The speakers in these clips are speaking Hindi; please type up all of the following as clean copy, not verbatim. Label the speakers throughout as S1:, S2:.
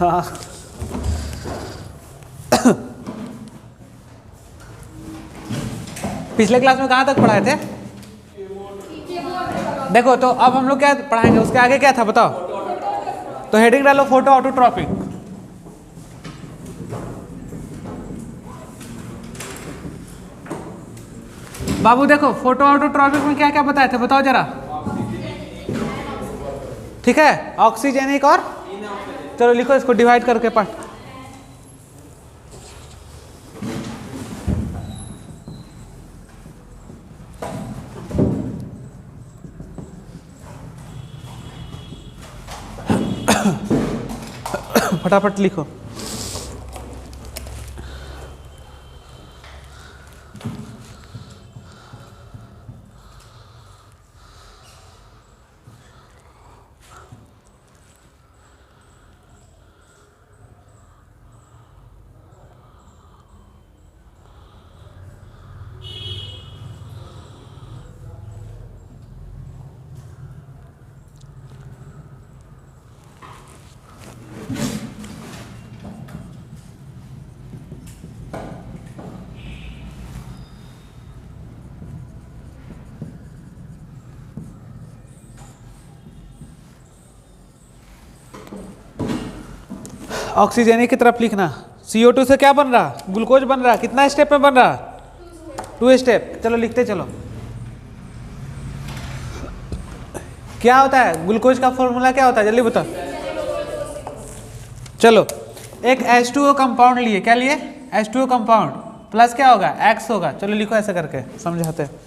S1: हाँ पिछले क्लास में कहाँ तक पढ़ाए थे? देखो तो अब हम लोग क्या पढ़ाएंगे, उसके आगे क्या था बताओ? तो हेडिंग डालो फोटो ऑटोट्रॉपिक। बाबू देखो फोटो ऑटोट्रॉपिक में क्या क्या बताए थे बताओ जरा। ठीक है, ऑक्सीजेनिक और, चलो लिखो इसको डिवाइड करके पार्ट। फटाफट लिखो। ऑक्सीजन की तरफ लिखना। CO2 से क्या बन रहा? ग्लूकोज बन रहा। कितना स्टेप में बन रहा? 2 स्टेप। चलो लिखते चलो। क्या होता है ग्लूकोज का फॉर्मूला, क्या होता है जल्दी बताओ। चलो एक H2O कंपाउंड लिए, क्या लिए? H2O कंपाउंड प्लस क्या होगा? X होगा। चलो लिखो ऐसे करके समझाते हैं।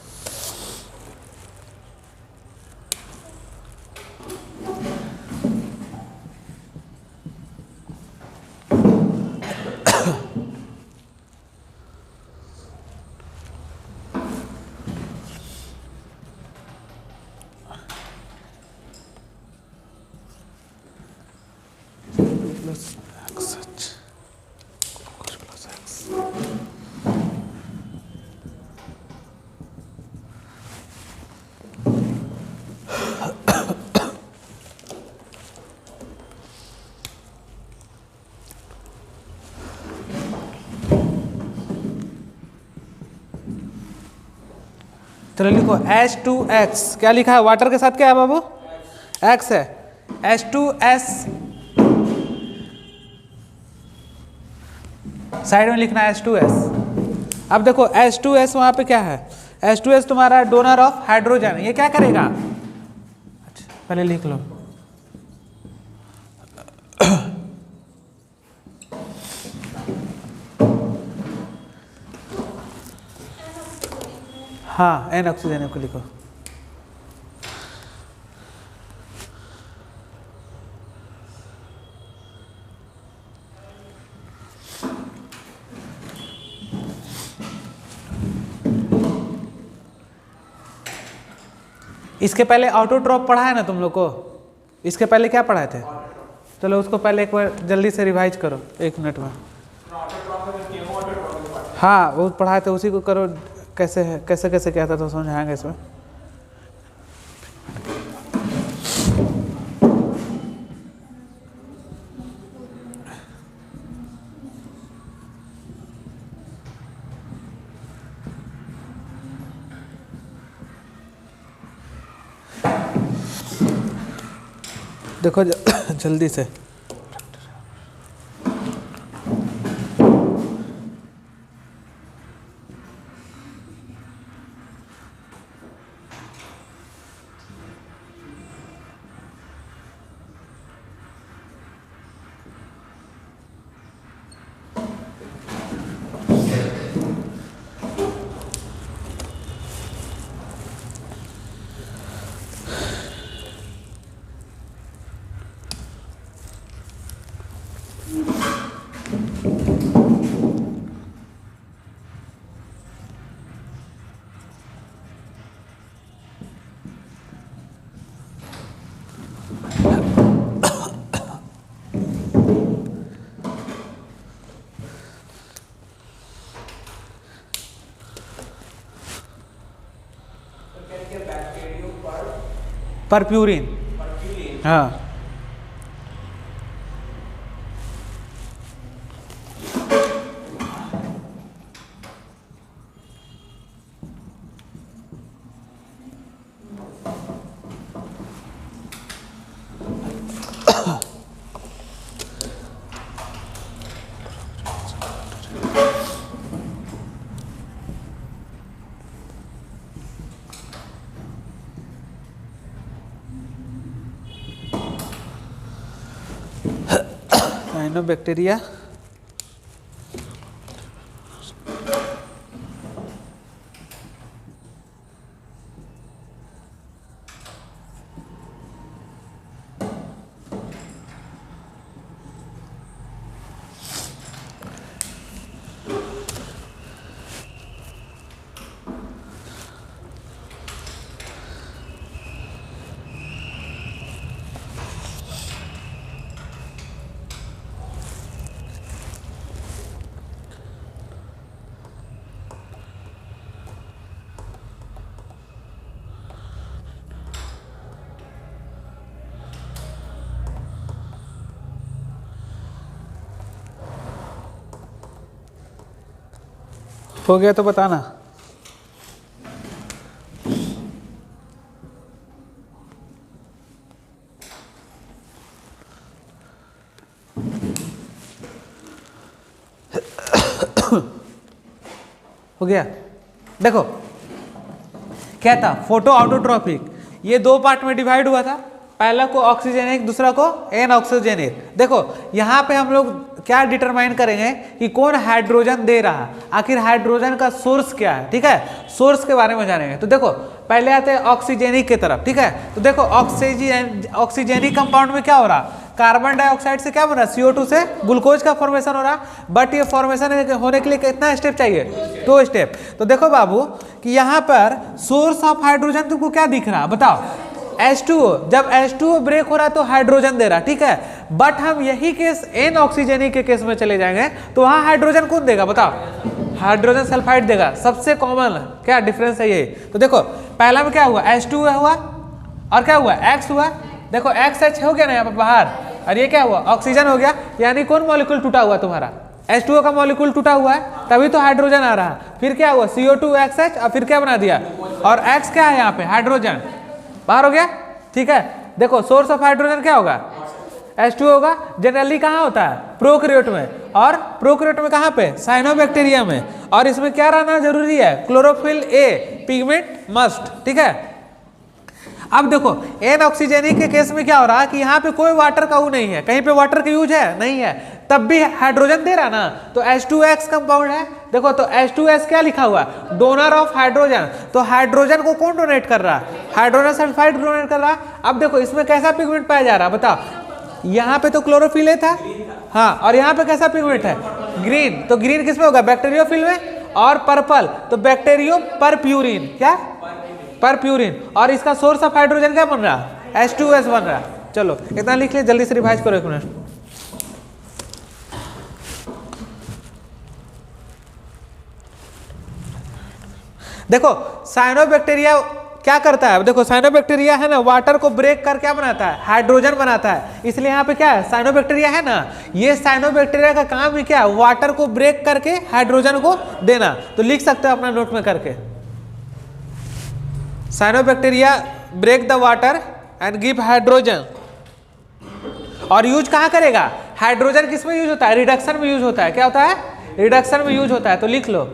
S1: चलो लिखो H2X। क्या लिखा है? वाटर के साथ क्या है बाबू? X है। H2S साइड में लिखना है H2S। अब देखो H2S वहां पे क्या है? H2S तुम्हारा डोनर ऑफ हाइड्रोजन। ये क्या करेगा? अच्छा पहले लिख लो। हाँ N ऑक्सीजन को लिखो। इसके पहले ऑटोट्रॉप पढ़ा है ना तुम लोग को? इसके पहले क्या पढ़ाए थे? चलो उसको पहले एक बार जल्दी से रिवाइज करो 1 मिनट में। हाँ वो पढ़ाए थे उसी को करो। कैसे है, कैसे कैसे क्या था तो समझाएंगे इसमें। देखो जल्दी से। परप्यूरिन। हाँ साइनोबैक्टीरिया हो गया तो बताना। हो गया। देखो क्या था, फोटो ऑटोट्रॉपिक, ये दो पार्ट में डिवाइड हुआ था, पहला को ऑक्सीजनिक दूसरा को एनऑक्सीजनिक। देखो यहाँ पे हम लोग क्या डिटरमाइन करेंगे कि कौन हाइड्रोजन दे रहा, आखिर हाइड्रोजन का सोर्स क्या है, ठीक है, सोर्स के बारे में जानेंगे। तो देखो पहले आते हैं ऑक्सीजनिक की तरफ, ठीक है। तो देखो ऑक्सीजनिक कंपाउंड में क्या हो रहा, कार्बन डाइऑक्साइड से क्या बन रहा, CO2 से ग्लूकोज का फॉर्मेशन हो रहा। बट ये फॉर्मेशन होने के लिए कितना स्टेप चाहिए, 2 स्टेप। तो देखो बाबू कि यहाँ पर सोर्स ऑफ हाइड्रोजन तुमको क्या दिख रहा, बताओ, H2O। जब H2O ब्रेक हो रहा है तो हाइड्रोजन दे रहा, ठीक है। बट हम यही केस एन ऑक्सीजनिक के केस में चले जाएंगे तो वहां हाइड्रोजन कौन देगा, बताओ, हाइड्रोजन सल्फाइड देगा। सबसे कॉमन क्या डिफरेंस है ये। तो देखो पहला में क्या हुआ, H2O हुआ और क्या हुआ, X हुआ। देखो XH हो गया ना यहाँ पर बाहर, और ये क्या हुआ, ऑक्सीजन हो गया। यानी कौन मॉलिक्यूल टूटा हुआ तुम्हारा, H2O का मॉलिक्यूल टूटा हुआ है, तभी तो हाइड्रोजन आ रहा है। फिर क्या हुआ, CO2 XH, और फिर क्या बना दिया, और X क्या है यहाँ पे, हाइड्रोजन बाहर हो गया, ठीक है। देखो सोर्स ऑफ हाइड्रोजन क्या होगा, H2O होगा। जनरली कहाँ होता है, प्रोकैरियोट में, और प्रोकैरियोट में कहाँ पे, साइनोबैक्टीरिया में। और इसमें क्या रहना जरूरी है, क्लोरोफिल ए, पिगमेंट मस्ट, ठीक है। अब देखो एन ऑक्सीजनिक के केस में क्या हो रहा है कि यहाँ पे कोई वाटर का वो नहीं है, कहीं पे वाटर का यूज है नहीं है, तब भी हाइड्रोजन दे रहा ना, तो H2X कंपाउंड है। देखो तो H2S क्या लिखा हुआ, डोनर ऑफ हाइड्रोजन। तो हाइड्रोजन को कौन डोनेट कर रहा है, हाइड्रोजन सल्फाइड डोनेट कर रहा है। अब देखो इसमें कैसा पिगमेंट पाया जा रहा है, बताओ, यहाँ पे तो क्लोरोफिल था, हाँ, और यहाँ पे कैसा पिगमेंट है, ग्रीन। तो ग्रीन किसमें होगा, बैक्टीरियोफिल में। और पर्पल तो बैक्टीरियो परप्यूरिन, क्या परप्यूरिन। और इसका सोर्स ऑफ हाइड्रोजन क्या बन रहा है, H2S बन रहा है। चलो इतना लिख लिया, जल्दी से रिवाइज करो एक मिनट। देखो साइनोबैक्टीरिया क्या करता है, देखो साइनोबैक्टीरिया है ना, वाटर को ब्रेक कर क्या बनाता है, हाइड्रोजन बनाता है। इसलिए यहाँ पे क्या है, साइनोबैक्टीरिया है ना, ये साइनोबैक्टीरिया का काम ही क्या है, वाटर को ब्रेक करके हाइड्रोजन को देना। तो लिख सकते हो अपना नोट में करके, cyanobacteria break the water and give hydrogen. और यूज कहाँ करेगा, हाइड्रोजन किस में यूज होता है, रिडक्शन में यूज होता है। क्या होता है, रिडक्शन में यूज होता है। तो लिख लो,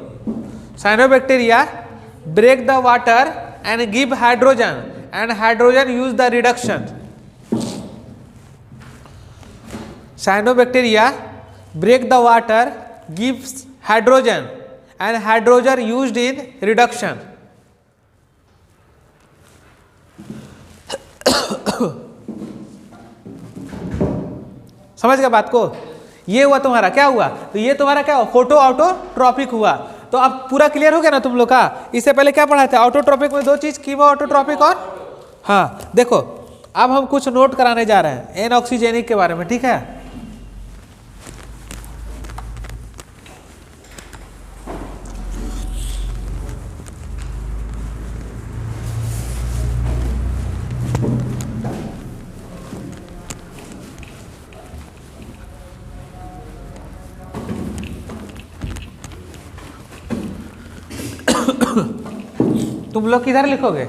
S1: cyanobacteria break the water and give hydrogen, and hydrogen use the reduction. Cyanobacteria break the water, gives hydrogen, and hydrogen used in reduction. समझ गया बात को, ये हुआ तुम्हारा क्या हुआ, तो ये तुम्हारा क्या हुआ, फोटो ऑटोट्रॉपिक हुआ। तो अब पूरा क्लियर हो गया ना तुम लोग का। इससे पहले क्या पढ़ा था, ऑटोट्रॉपिक में 2 चीज, कीमो ऑटोट्रॉपिक और, हाँ देखो अब हम कुछ नोट कराने जा रहे हैं एन ऑक्सीजेनिक के बारे में, ठीक है। तुम लोग किधर लिखोगे,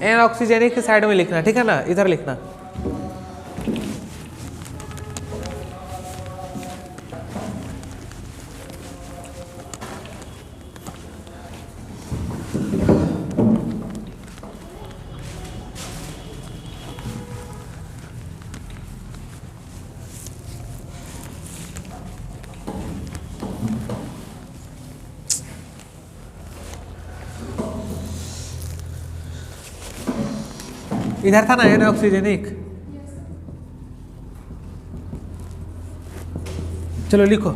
S1: एन ऑक्सीजेनिक के साइड में लिखना, ठीक है ना, इधर लिखना। इधर था ना एन ऑक्सीजेनिक। चलो लिखो,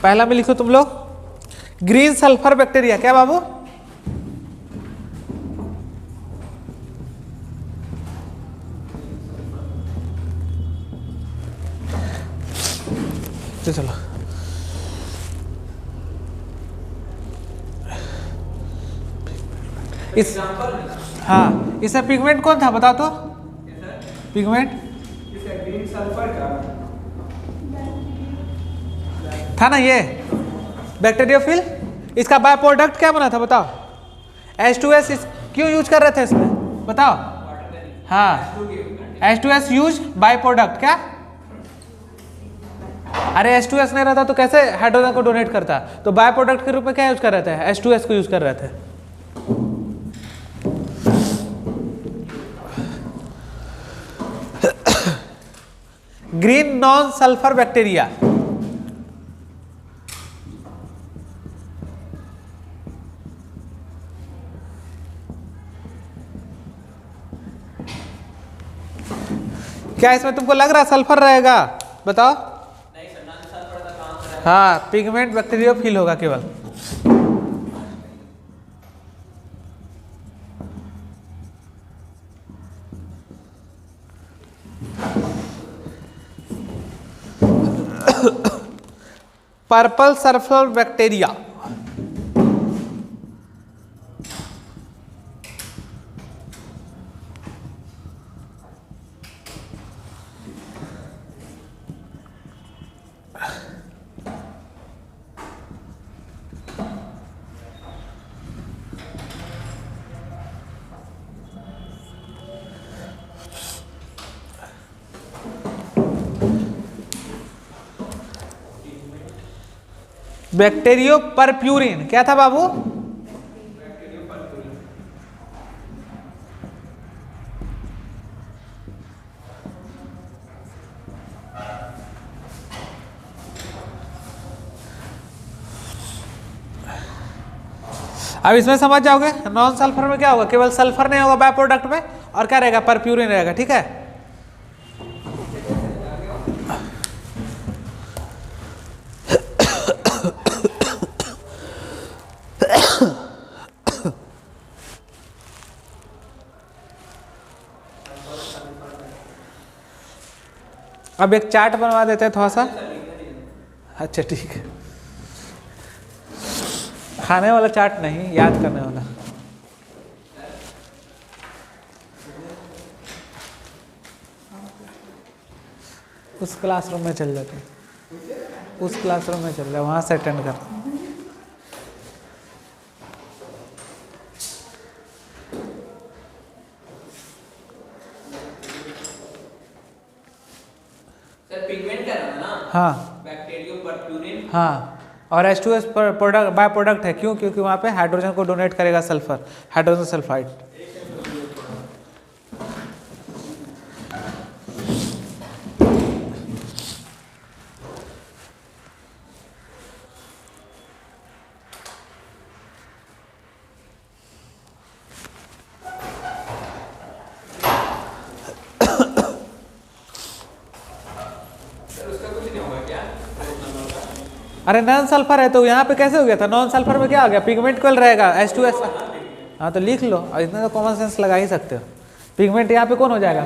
S1: पहला में लिखो तुम लोग ग्रीन सल्फर बैक्टीरिया। क्या बाबू? तो चलो इस, हाँ इसका पिगमेंट कौन था बताओ तो? पिगमेंट
S2: ग्रीन सल्फर का
S1: था ना ये बैक्टीरियोफिल। इसका बाय प्रोडक्ट क्या बना था बताओ? H2S। क्यों यूज कर रहे थे इसमें बताओ? हाँ H2S यूज बाय प्रोडक्ट। क्या? अरे H2S नहीं रहता तो कैसे हाइड्रोजन को डोनेट करता? तो बाय प्रोडक्ट के रूप में क्या यूज कर रहे थे? H2S को यूज कर रहे थे। Green non sulphur bacteria. क्या इसमें तुमको लग रहा है सल्फर रहेगा? बताओ।
S2: नहीं सर, नॉन सल्फर का काम कर रहा है।
S1: हाँ पिगमेंट बैक्टीरियोफिल होगा केवल। Purple sulphur bacteria. बैक्टीरियो परप्यूरिन। क्या था बाबू? अब इसमें समझ जाओगे नॉन सल्फर में क्या होगा? केवल सल्फर नहीं होगा बाय प्रोडक्ट में, और क्या रहेगा? परप्यूरिन रहेगा। ठीक है। अब एक चार्ट बनवा देते हैं थोड़ा सा। अच्छा ठीक है, खाने वाला चार्ट नहीं, याद करने वाला। उस क्लासरूम में चल जाते हैं, उस क्लासरूम में चल जाए, वहाँ से अटेंड कर।
S2: सर पिगमेंट का नाम है ना?
S1: हाँ
S2: बैक्टीरियो परप्यूरिन।
S1: हाँ, और H2S प्रोडक्ट बाय प्रोडक्ट है। क्यों? क्योंकि वहाँ पे हाइड्रोजन को डोनेट करेगा सल्फर, हाइड्रोजन सल्फाइड। अरे नॉन सल्फर है तो यहाँ पे कैसे हो गया था? नॉन सल्फर में क्या हो गया? पिगमेंट केवल रहेगा H2S। हाँ तो लिख लो, और इतना तो कॉमन सेंस लगा ही सकते हो। पिगमेंट यहाँ पे कौन हो जाएगा?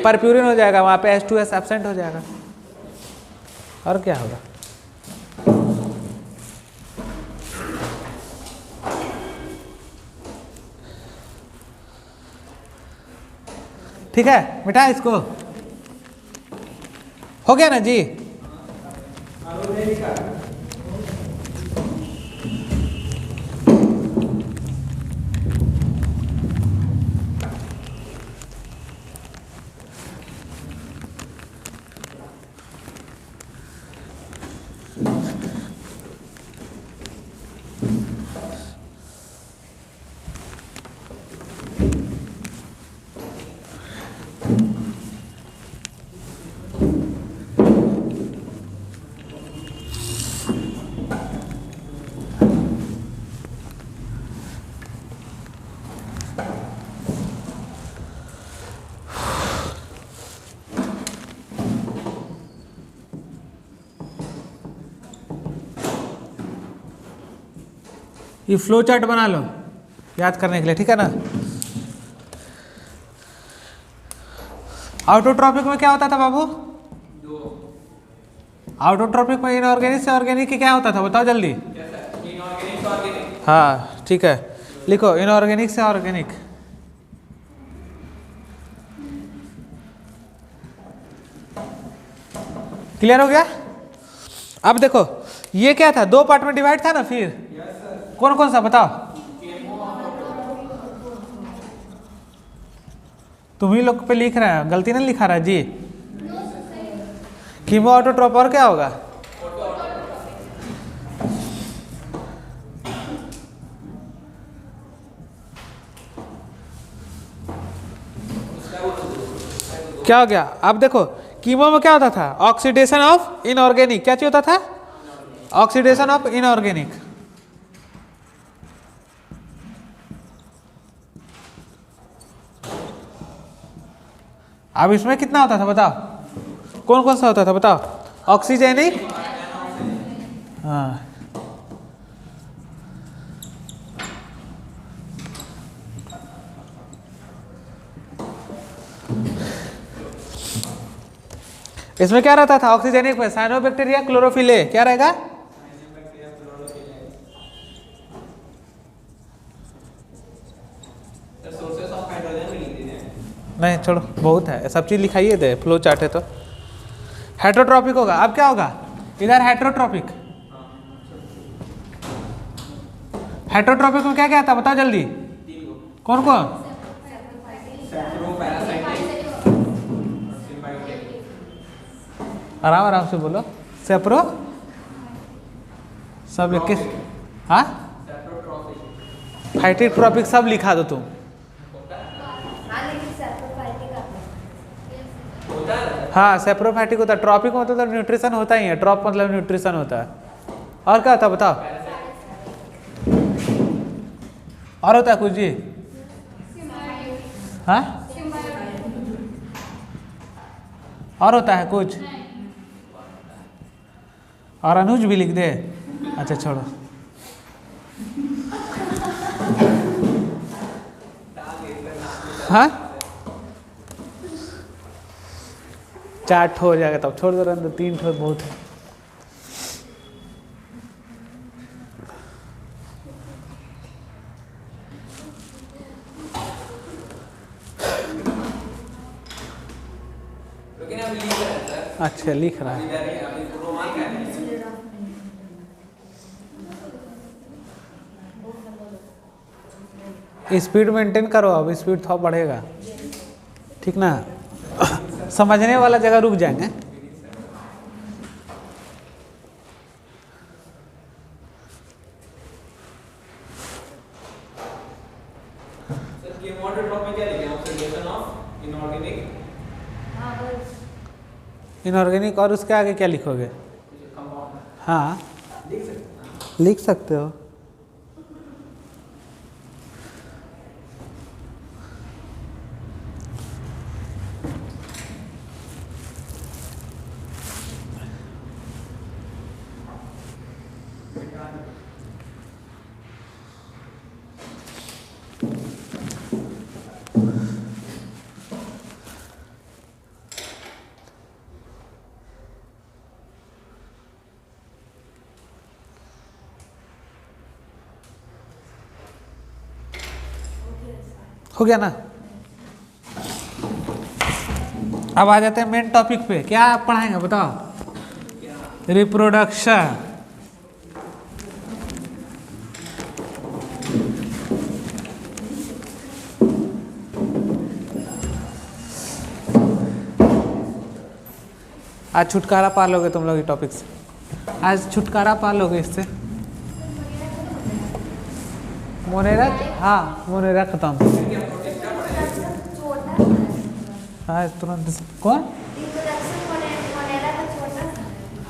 S1: परप्यूरिन हो जाएगा, वहाँ पे H2S एब्सेंट हो जाएगा। और क्या होगा? ठीक है, मिटा इसको। हो गया ना जी? ये फ्लो चार्ट बना लो याद करने के लिए, ठीक है ना। ऑटोट्रॉपिक में क्या होता था बाबू? ऑटोट्रॉपिक में इनऑर्गेनिक से ऑर्गेनिक की क्या होता था बताओ जल्दी।
S2: इनऑर्गेनिक तो ऑर्गेनिक।
S1: हाँ ठीक है, लिखो इनऑर्गेनिक से ऑर्गेनिक। क्लियर हो गया? अब देखो ये क्या था, दो पार्ट में डिवाइड था ना, फिर कौन कौन सा बताओ? तुम ही लोग पे लिख रहे हैं, गलती नहीं लिखा रहा जी। कीमो ऑटोट्रॉप और क्या होगा? क्या हो गया? अब देखो कीमो में क्या होता था? Oxidation of inorganic. क्या चीज होता था? Oxidation of inorganic. अब इसमें कितना होता था बताओ? कौन कौन सा होता था बताओ? ऑक्सीजेनिक, हाँ इसमें क्या रहता था? ऑक्सीजेनिक में साइनोबैक्टीरिया, क्लोरोफिल ए। क्या रहेगा?
S2: सोर्सेस ऑफ हाइड्रोजन भी लिख दीजिए।
S1: नहीं छोड़ो, बहुत है, सब चीज लिखाइए दे, फ्लो चार्ट है तो। हेट्रोट्रॉपिक होगा। अब क्या होगा इधर? हेट्रोट्रॉपिक। हेट्रोट्रॉपिक में क्या क्या आता बताओ जल्दी। कौन कौन? आराम आराम से बोलो। सेप्रो सब लिख के, हाँ फाइटिक ट्रॉपिक सब लिखा दो तुम। हाँ सेप्रोफाइटिक होता है। ट्रॉपिक मतलब न्यूट्रिशन होता ही है, ट्रॉप मतलब न्यूट्रिशन होता है। और क्या होता है बताओ? और होता है कुछ जी? हाँ और होता है कुछ? और अनुज भी लिख दे? अच्छा छोड़ो। हाँ 4 ठो हो जाएगा तब छोड़ दो, रहने दो, 3 ठो बहुत है।
S2: लेकिन अब लिख रहे हैं सर।
S1: अच्छा लिख रहा है।
S2: इधर ही अभी रोमान का है।
S1: स्पीड मेंटेन करो, अब स्पीड थोड़ा बढ़ेगा, ठीक ना। समझने वाला जगह रुक जाएंगे।
S2: सर कीमो ऑटोट्रॉप में क्या लिखे? ऑक्सीडेशन ऑफ इनऑर्गेनिक
S1: इनऑर्गेनिक, और उसके आगे क्या लिखोगे?
S2: कंपाउंड
S1: हाँ
S2: लिख सकते हैं।
S1: लिख सकते हो। हो गया ना। अब आ जाते हैं मेन टॉपिक पे। क्या आप पढ़ाएंगे बताओ? रिप्रोडक्शन। आज छुटकारा पा लोगे तुम लोग इस टॉपिक से, आज छुटकारा पा लोगे इससे। मोनेरा, हाँ मोनेरा खत्म। हाँ तुरंत कौन?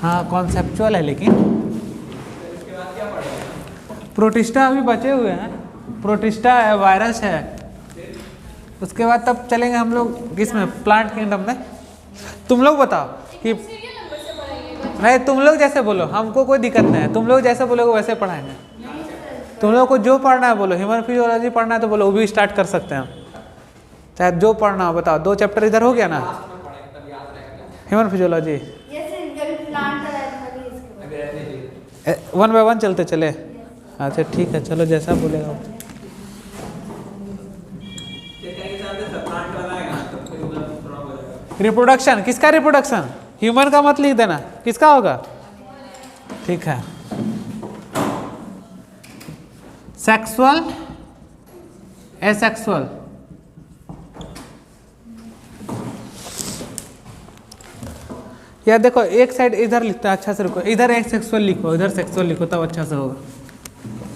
S1: हाँ कॉन्सेप्चुअल है, लेकिन प्रोटिस्टा अभी बचे हुए हैं। प्रोटिस्टा है, वायरस है, उसके बाद तब चलेंगे हम लोग किसमें? प्लांट किंगडम में। तुम लोग बताओ कि नहीं, तुम लोग जैसे बोलो, हमको कोई दिक्कत नहीं है, तुम लोग जैसे बोलोगे वैसे पढ़ाएंगे। तुम लोग को जो पढ़ना है बोलो, ह्यूमन फिजियोलॉजी पढ़ना है तो बोलो, वो भी स्टार्ट कर सकते हैं हम, चाहे जो पढ़ना हो बताओ। 2 चैप्टर इधर हो गया ना, human physiology. One by one चलते चले, अच्छा ठीक है, चलो जैसा बोलेगा। रिप्रोडक्शन, किसका रिप्रोडक्शन? ह्यूमन का मत लिख देना, किसका होगा? ठीक है, सेक्सुअल, एसेक्सुअल। या देखो एक साइड इधर लिखता है, अच्छा से रुको, इधर एक सेक्सुअल लिखो, इधर सेक्सुअल लिखो, तब अच्छा से होगा,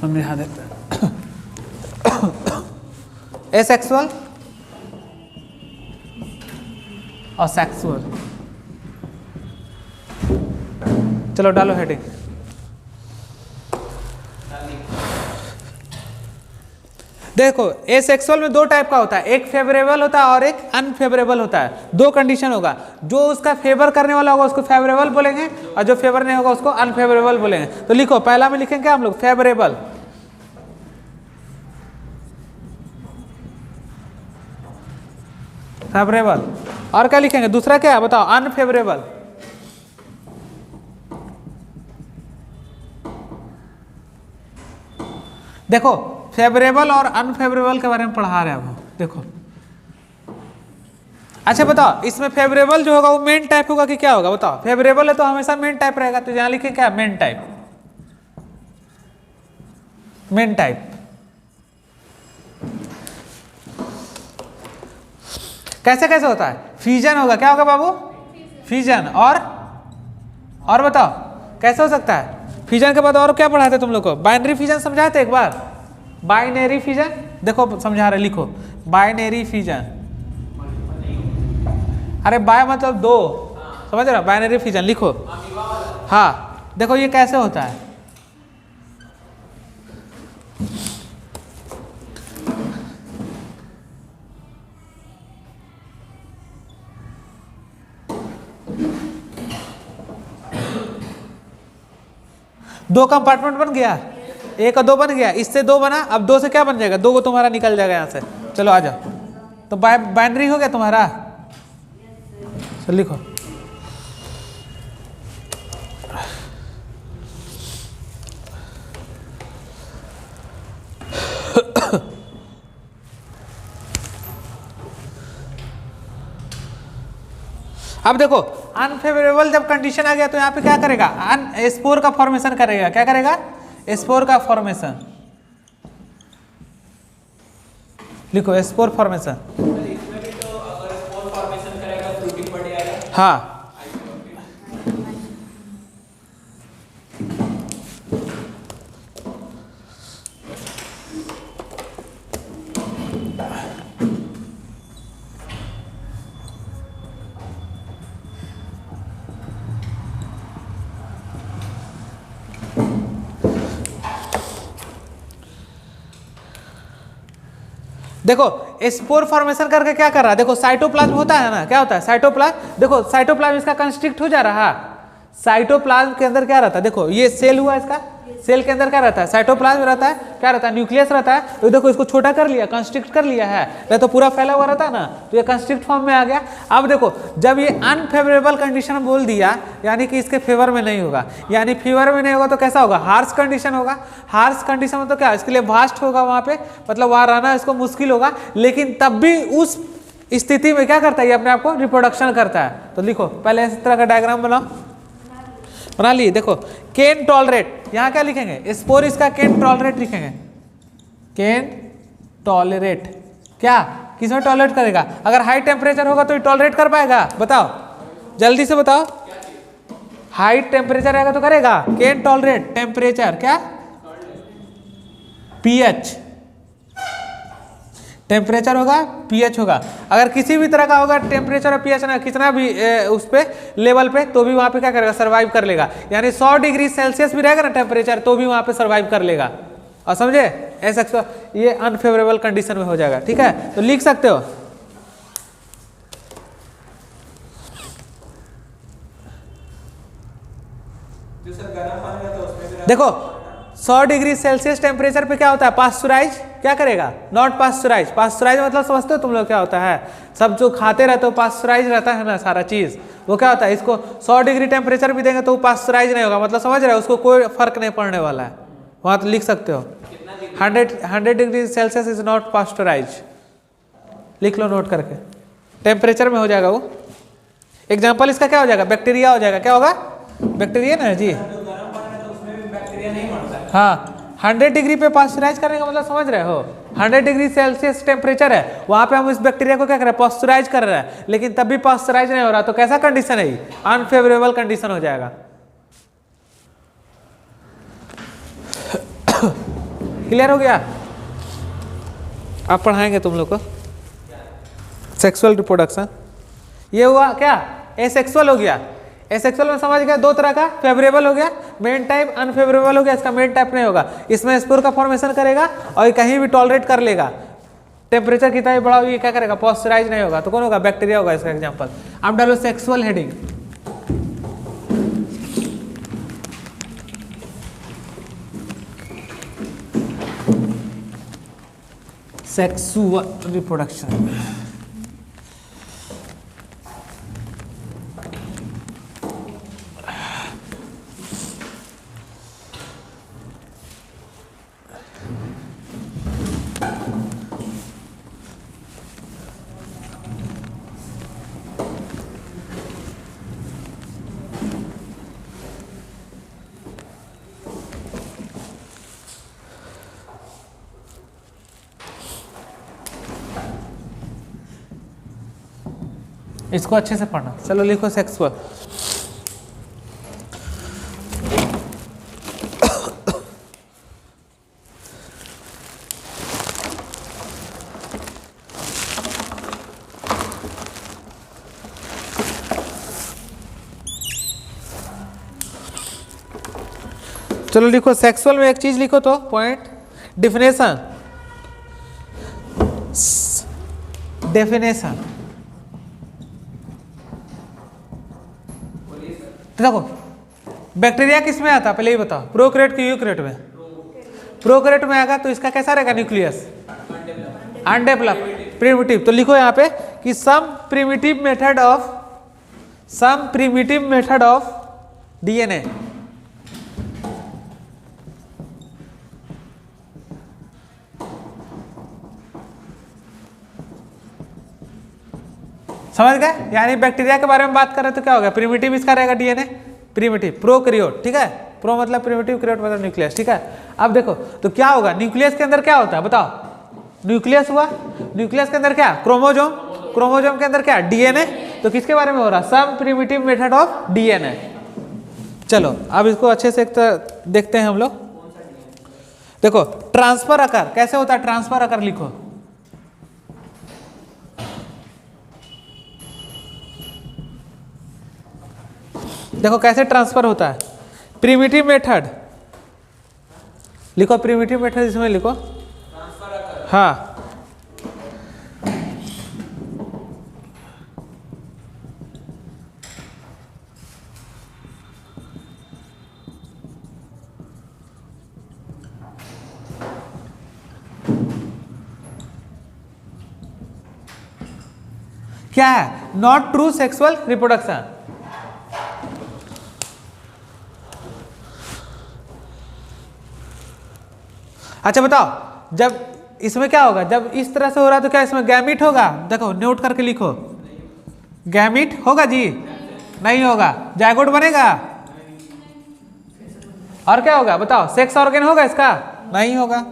S1: समझा देता है। एसेक्सुअल और सेक्सुअल, चलो डालो हेडिंग। देखो एसेक्सुअल में 2 टाइप का होता है, एक फेवरेबल होता है और एक अनफेवरेबल होता है। 2 कंडीशन होगा, जो उसका फेवर करने वाला होगा उसको फेवरेबल बोलेंगे, और जो फेवर नहीं होगा उसको अनफेवरेबल बोलेंगे। तो लिखो, पहला में लिखेंगे हम लोग फेवरेबल, फेवरेबल, और क्या लिखेंगे दूसरा, क्या है बताओ? अनफेवरेबल। देखो फेवरेबल और अनफेवरेबल के बारे में पढ़ा रहे हैं अब हम, देखो। अच्छा बताओ, इसमें फेवरेबल जो होगा वो मेन टाइप होगा कि क्या होगा बताओ? फेवरेबल है तो हमेशा मेन टाइप रहेगा, तो यहां लिखे क्या? Main type, main type. कैसे कैसे होता है? फ्यूजन होगा, क्या होगा बाबू? फ्यूजन। और बताओ कैसे हो सकता है? फ्यूजन के बाद और क्या पढ़ाते तुम लोग को? बाइनरी फ्यूजन समझाए थे एक बार, बाइनरी फ्यूजन, देखो समझा रहे, लिखो बाइनरी फ्यूजन। अरे बाय मतलब 2, समझ रहे हो? बाइनरी फ्यूजन लिखो। हाँ देखो ये कैसे होता है। दो कंपार्टमेंट बन गया, 1 और 2 बन गया, इससे 2 बना, अब 2 से क्या बन जाएगा? 2 को तुम्हारा निकल जाएगा यहाँ से। चलो आ जाओ, तो बाइनरी हो गया तुम्हारा। चलो लिखो, अब देखो अनफेवरेबल जब कंडीशन आ गया तो यहाँ पे क्या करेगा? स्पोर का फॉर्मेशन करेगा। क्या करेगा? स्पोर का फॉर्मेशन। लिखो स्पोर फॉर्मेशन। हाँ देखो स्पोर फॉर्मेशन करके क्या कर रहा है? देखो साइटोप्लाज्म होता है ना, क्या होता है? साइटोप्लाज्म। देखो साइटोप्लाज्म इसका कंस्ट्रिक्ट हो जा रहा है। साइटोप्लाज्म के अंदर क्या रहता है? देखो ये सेल हुआ, इसका सेल के अंदर क्या रहता है? साइटोप्लाज्म रहता है। क्या रहता है? न्यूक्लियस रहता है। तो देखो इसको छोटा कर लिया, कंस्ट्रिक्ट कर लिया है, नहीं तो पूरा फैला हुआ रहता है ना, तो ये कंस्ट्रिक्ट फॉर्म में आ गया। अब देखो जब ये अनफेवरेबल कंडीशन बोल दिया, यानी कि इसके फेवर में नहीं होगा, यानी फेवर में नहीं होगा तो कैसा होगा? हार्श कंडीशन होगा। हार्श कंडीशन में तो क्या, इसके लिए वास्ट होगा वहां पे, मतलब वहां रहना इसको मुश्किल होगा, लेकिन तब भी उस स्थिति में क्या करता है? ये अपने आप को रिप्रोडक्शन करता है। तो लिखो पहले इस तरह का डायग्राम बनाओ, बना लिए। देखो कैन टॉलरेट, यहां क्या लिखेंगे? स्पोर इसका कैन टॉलरेट लिखेंगे। कैन टॉलरेट, क्या किसमें टॉलरेट करेगा? अगर हाई टेम्परेचर होगा तो ये टॉलरेट कर पाएगा? बताओ जल्दी से बताओ। हाई टेम्परेचर रहेगा तो करेगा। कैन टॉलरेट टेम्परेचर, क्या? पीएच, टेम्परेचर होगा, पीएच होगा। अगर किसी भी तरह का होगा टेम्परेचर और पीएच ना, कितना भी उस पे लेवल पे, तो भी वहां पे क्या करेगा? सर्वाइव कर लेगा। यानी 100 डिग्री सेल्सियस भी रहेगा ना टेम्परेचर, तो भी वहां पे सर्वाइव कर लेगा। और समझे? ऐसा ये अनफेवरेबल कंडीशन में हो जाएगा। ठीक है, तो लिख सकते हो। देखो 100 डिग्री सेल्सियस टेम्परेचर पे क्या होता है, पास्चुराइज क्या करेगा, नॉट पास्चुराइज। पास्चुराइज मतलब समझते हो तुम लोग क्या होता है, सब जो खाते रहते हो पास्चुराइज रहता है ना सारा चीज, वो क्या होता है, इसको 100 डिग्री टेम्परेचर भी देंगे तो वो पास्चुराइज नहीं होगा, मतलब समझ रहे हो, उसको कोई फर्क नहीं पड़ने वाला है। वहाँ तो लिख सकते हो 100 डिग्री सेल्सियस इज नॉट पास्चुराइज, लिख लो नोट करके, टेम्परेचर में हो जाएगा वो। एग्जाम्पल इसका क्या हो जाएगा, बैक्टीरिया हो जाएगा, क्या होगा, बैक्टीरिया ना जी। हाँ 100 डिग्री पे पास्चुराइज करने का मतलब समझ रहे हो, 100 डिग्री सेल्सियस टेम्परेचर है, वहां पे हम इस बैक्टीरिया को क्या कर रहे हैं, पास्चुराइज कर रहे हैं, लेकिन तब भी पास्चुराइज नहीं हो रहा, तो कैसा कंडीशन है, अनफेवरेबल कंडीशन हो जाएगा। क्लियर हो गया, आप पढ़ाएंगे तुम लोग को सेक्सुअल रिप्रोडक्शन। ये हुआ क्या, एसेक्सुअल हो गया। एसेक्सुअल में समझ गया, दो तरह का, फेवरेबल हो गया, मेन टाइप, अनफेवरेबल हो गया, इसका मेन टाइप नहीं होगा, इसमें स्पोर का फॉर्मेशन करेगा और कहीं भी टॉलरेट कर लेगा, टेम्परेचर कितना भी बढ़ा ये क्या करेगा, पास्चुराइज नहीं होगा, तो कौन होगा, बैक्टीरिया होगा इसका एग्जांपल। आप डालो सेक्सुअल हेडिंग, सेक्सुअल रिप्रोडक्शन। इसको अच्छे से पढ़ना, चलो लिखो सेक्सुअल। चलो लिखो सेक्सुअल में एक चीज लिखो तो पॉइंट, डिफिनेशन, डेफिनेशन। देखो बैक्टीरिया किस में आता है पहले ही बताओ, प्रोकैरियोट की यूकैरियोट में, प्रोकैरियोट में आएगा तो इसका कैसा रहेगा, न्यूक्लियस अनडेवलप्ड, प्रिमिटिव। तो लिखो यहाँ पे कि सम प्रिमिटिव मेथड ऑफ डीएनए, समझ गए, यानी बैक्टीरिया के बारे में बात कर रहे तो क्या होगा, प्रिमिटिव इसका रहेगा डीएनए, प्रिमिटिव, प्रोकैरियोट, ठीक है, प्रो मतलब प्रिमिटिव, कैरियोट मतलब न्यूक्लियस, ठीक है। अब देखो तो क्या होगा, न्यूक्लियस के अंदर क्या होता है बताओ, न्यूक्लियस हुआ, न्यूक्लियस के अंदर क्या, क्रोमोजोम, क्रोमोजोम के अंदर क्या, डीएनए, तो किसके बारे में हो रहा, सम प्रिमिटिव मेथड ऑफ डीएनए। चलो अब इसको अच्छे से देखते हैं हम लोग। देखो ट्रांसफर आकार कैसे होता है, ट्रांसफर आकार लिखो, देखो कैसे ट्रांसफर होता है, प्रिमिटिव मेथड लिखो, प्रिमिटिव मेथड इसमें लिखो, हाँ क्या है, नॉट ट्रू सेक्सुअल रिप्रोडक्शन। अच्छा बताओ जब इसमें क्या होगा, जब इस तरह से हो रहा है तो क्या इसमें गैमीट होगा, देखो नोट करके लिखो, गैमीट होगा जी, नहीं होगा, जायगोट बनेगा, और क्या होगा बताओ, सेक्स ऑर्गन होगा इसका, नहीं होगा।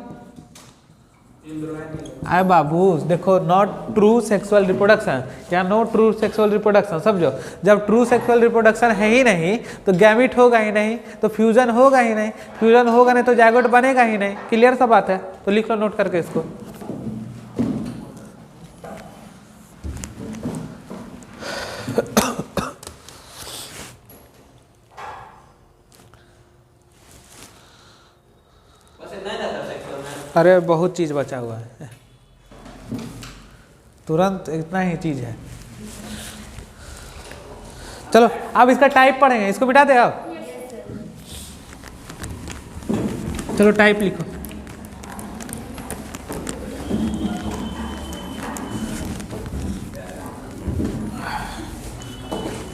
S1: अरे बाबू देखो, नॉट ट्रू सेक्सुअल रिप्रोडक्शन, क्या नो ट्रू सेक्सुअल रिप्रोडक्शन, समझो, जब ट्रू सेक्सुअल रिप्रोडक्शन है ही नहीं तो गैमीट होगा ही नहीं, तो फ्यूजन होगा ही नहीं, फ्यूजन होगा नहीं तो जायगोट बनेगा ही नहीं, क्लियर सा बात है। तो लिख लो नोट करके इसको, अरे बहुत चीज बचा हुआ है, तुरंत इतना ही चीज है। चलो अब इसका टाइप पढ़ेंगे, इसको मिटा दे अब। चलो टाइप लिखो।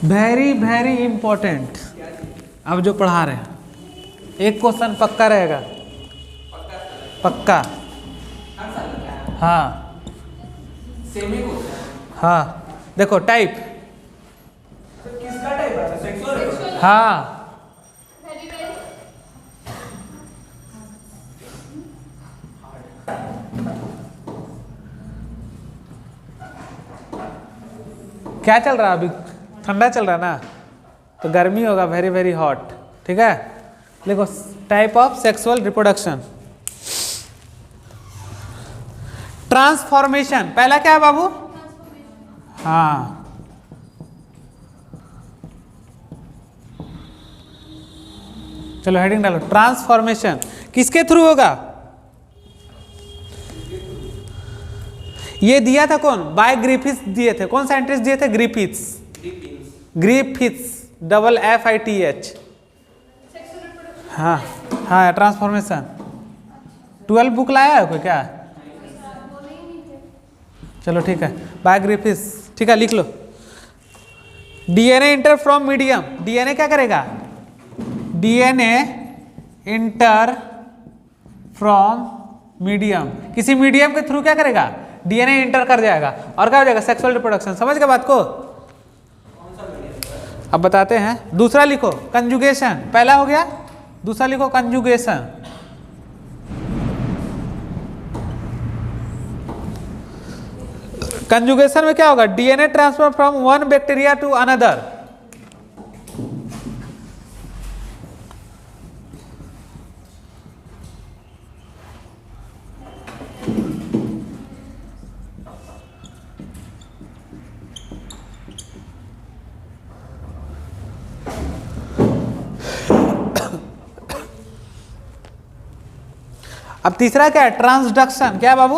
S1: Very very important. अब जो पढ़ा रहे हैं एक क्वेश्चन पक्का रहेगा, पक्का। हाँ
S2: सेम ही होता है।
S1: हाँ देखो टाइप।
S2: तो किसका टाइप आता है? सेक्सुअल।
S1: हाँ क्या चल रहा है अभी? ठंडा चल रहा है ना, तो गर्मी होगा, वेरी वेरी हॉट। ठीक है, देखो type of sexual reproduction. Transformation पहला क्या है बाबू? हाँ चलो हेडिंग डालो। ट्रांसफॉर्मेशन किसके थ्रू होगा? ये दिया था कौन? बाय ग्रिफिथ्स दिए थे। कौन साइंटिस्ट दिए थे? ग्रिफिथ्स। Griffiths FITH। हाँ हाँ ट्रांसफॉर्मेशन 12 बुक लाया है कोई क्या? चलो ठीक है, बाय ग्रिफिथ्स। ठीक है लिख लो। DNA inter from medium. DNA क्या करेगा? DNA इंटर फ्रॉम मीडियम, किसी मीडियम के थ्रू क्या करेगा? DNA इंटर कर जाएगा और क्या हो जाएगा? Sexual reproduction. समझ गए बात को? अब बताते हैं। दूसरा लिखो कंजुगेशन। पहला हो गया, दूसरा लिखो कंजुगेशन। कंजुगेशन में क्या होगा? DNA transfer from one bacteria to another. अब तीसरा क्या है? ट्रांसडक्शन। क्या है बाबू?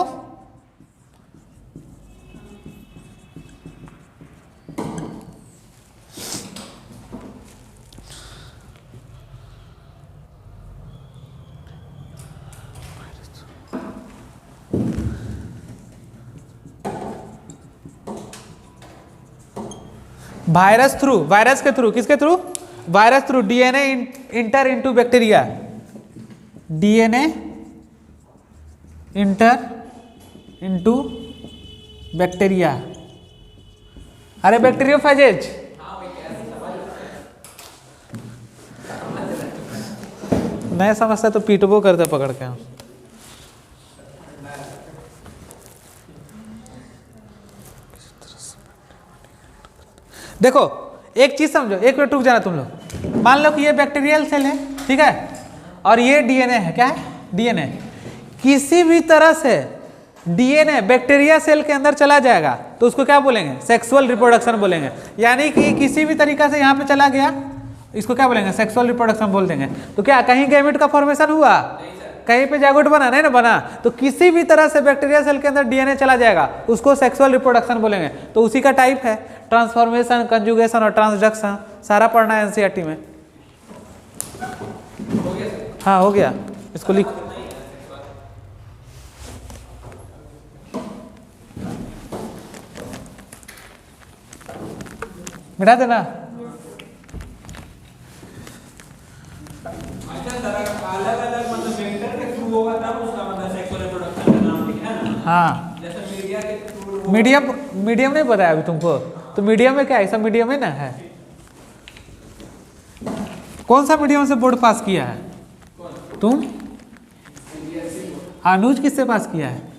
S1: Virus through. वायरस के थ्रू, किसके through? Virus through. DNA enter into bacteria. DNA enter into bacteria. अरे बैक्टीरियोफेजेज। नहीं समझता तो पीटबो करते पकड़ के। देखो एक चीज समझो, एक मिनट रुक जाना तुम लोग। मान लो कि ये बैक्टीरियल सेल है, ठीक है, और ये DNA है। क्या है? DNA। किसी भी तरह से DNA बैक्टीरिया सेल के अंदर चला जाएगा तो उसको क्या बोलेंगे? सेक्सुअल रिप्रोडक्शन बोलेंगे। यानी कि किसी भी तरीका से यहाँ पे चला गया, इसको क्या बोलेंगे? सेक्सुअल रिप्रोडक्शन बोल देंगे। तो क्या कहीं गैमेट का फॉर्मेशन हुआ? कहीं पे जाइगोट बना? नहीं ना बना। तो किसी भी तरह से बैक्टीरिया सेल के अंदर DNA चला जाएगा, उसको सेक्सुअल रिप्रोडक्शन बोलेंगे। तो उसी का टाइप है ट्रांसफॉर्मेशन, कंजुगेशन और ट्रांसडक्शन। सारा पढ़ना है NCERT में। हाँ हो गया, इसको लिख। मिटा देना।
S2: अलग-अलग मतलब वेक्टर के थ्रू होगा तब उसका मतलब सेक्सुअल रिप्रोडक्शन का नाम लिखना है ना।
S1: हाँ
S2: जैसे मीडिया के थ्रू।
S1: मीडियम नहीं बताया अभी तुमको। तो मीडियम में क्या है? सब मीडियम है ना है। कौन सा मीडियम से बोर्ड पास किया है? तुम? अनुज किससे पास किया है?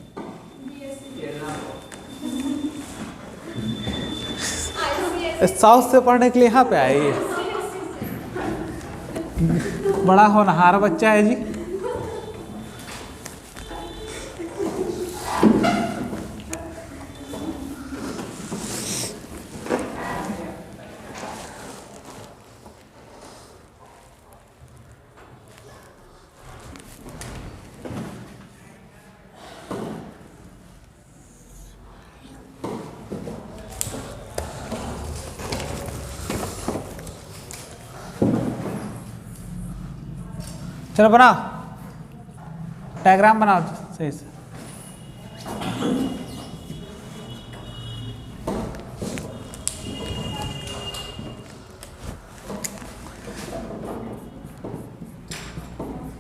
S1: साउथ से पढ़ने के लिए यहाँ पे आई है। बड़ा होनहार बच्चा है जी। चलो बना। डायग्राम बनाओ सही से।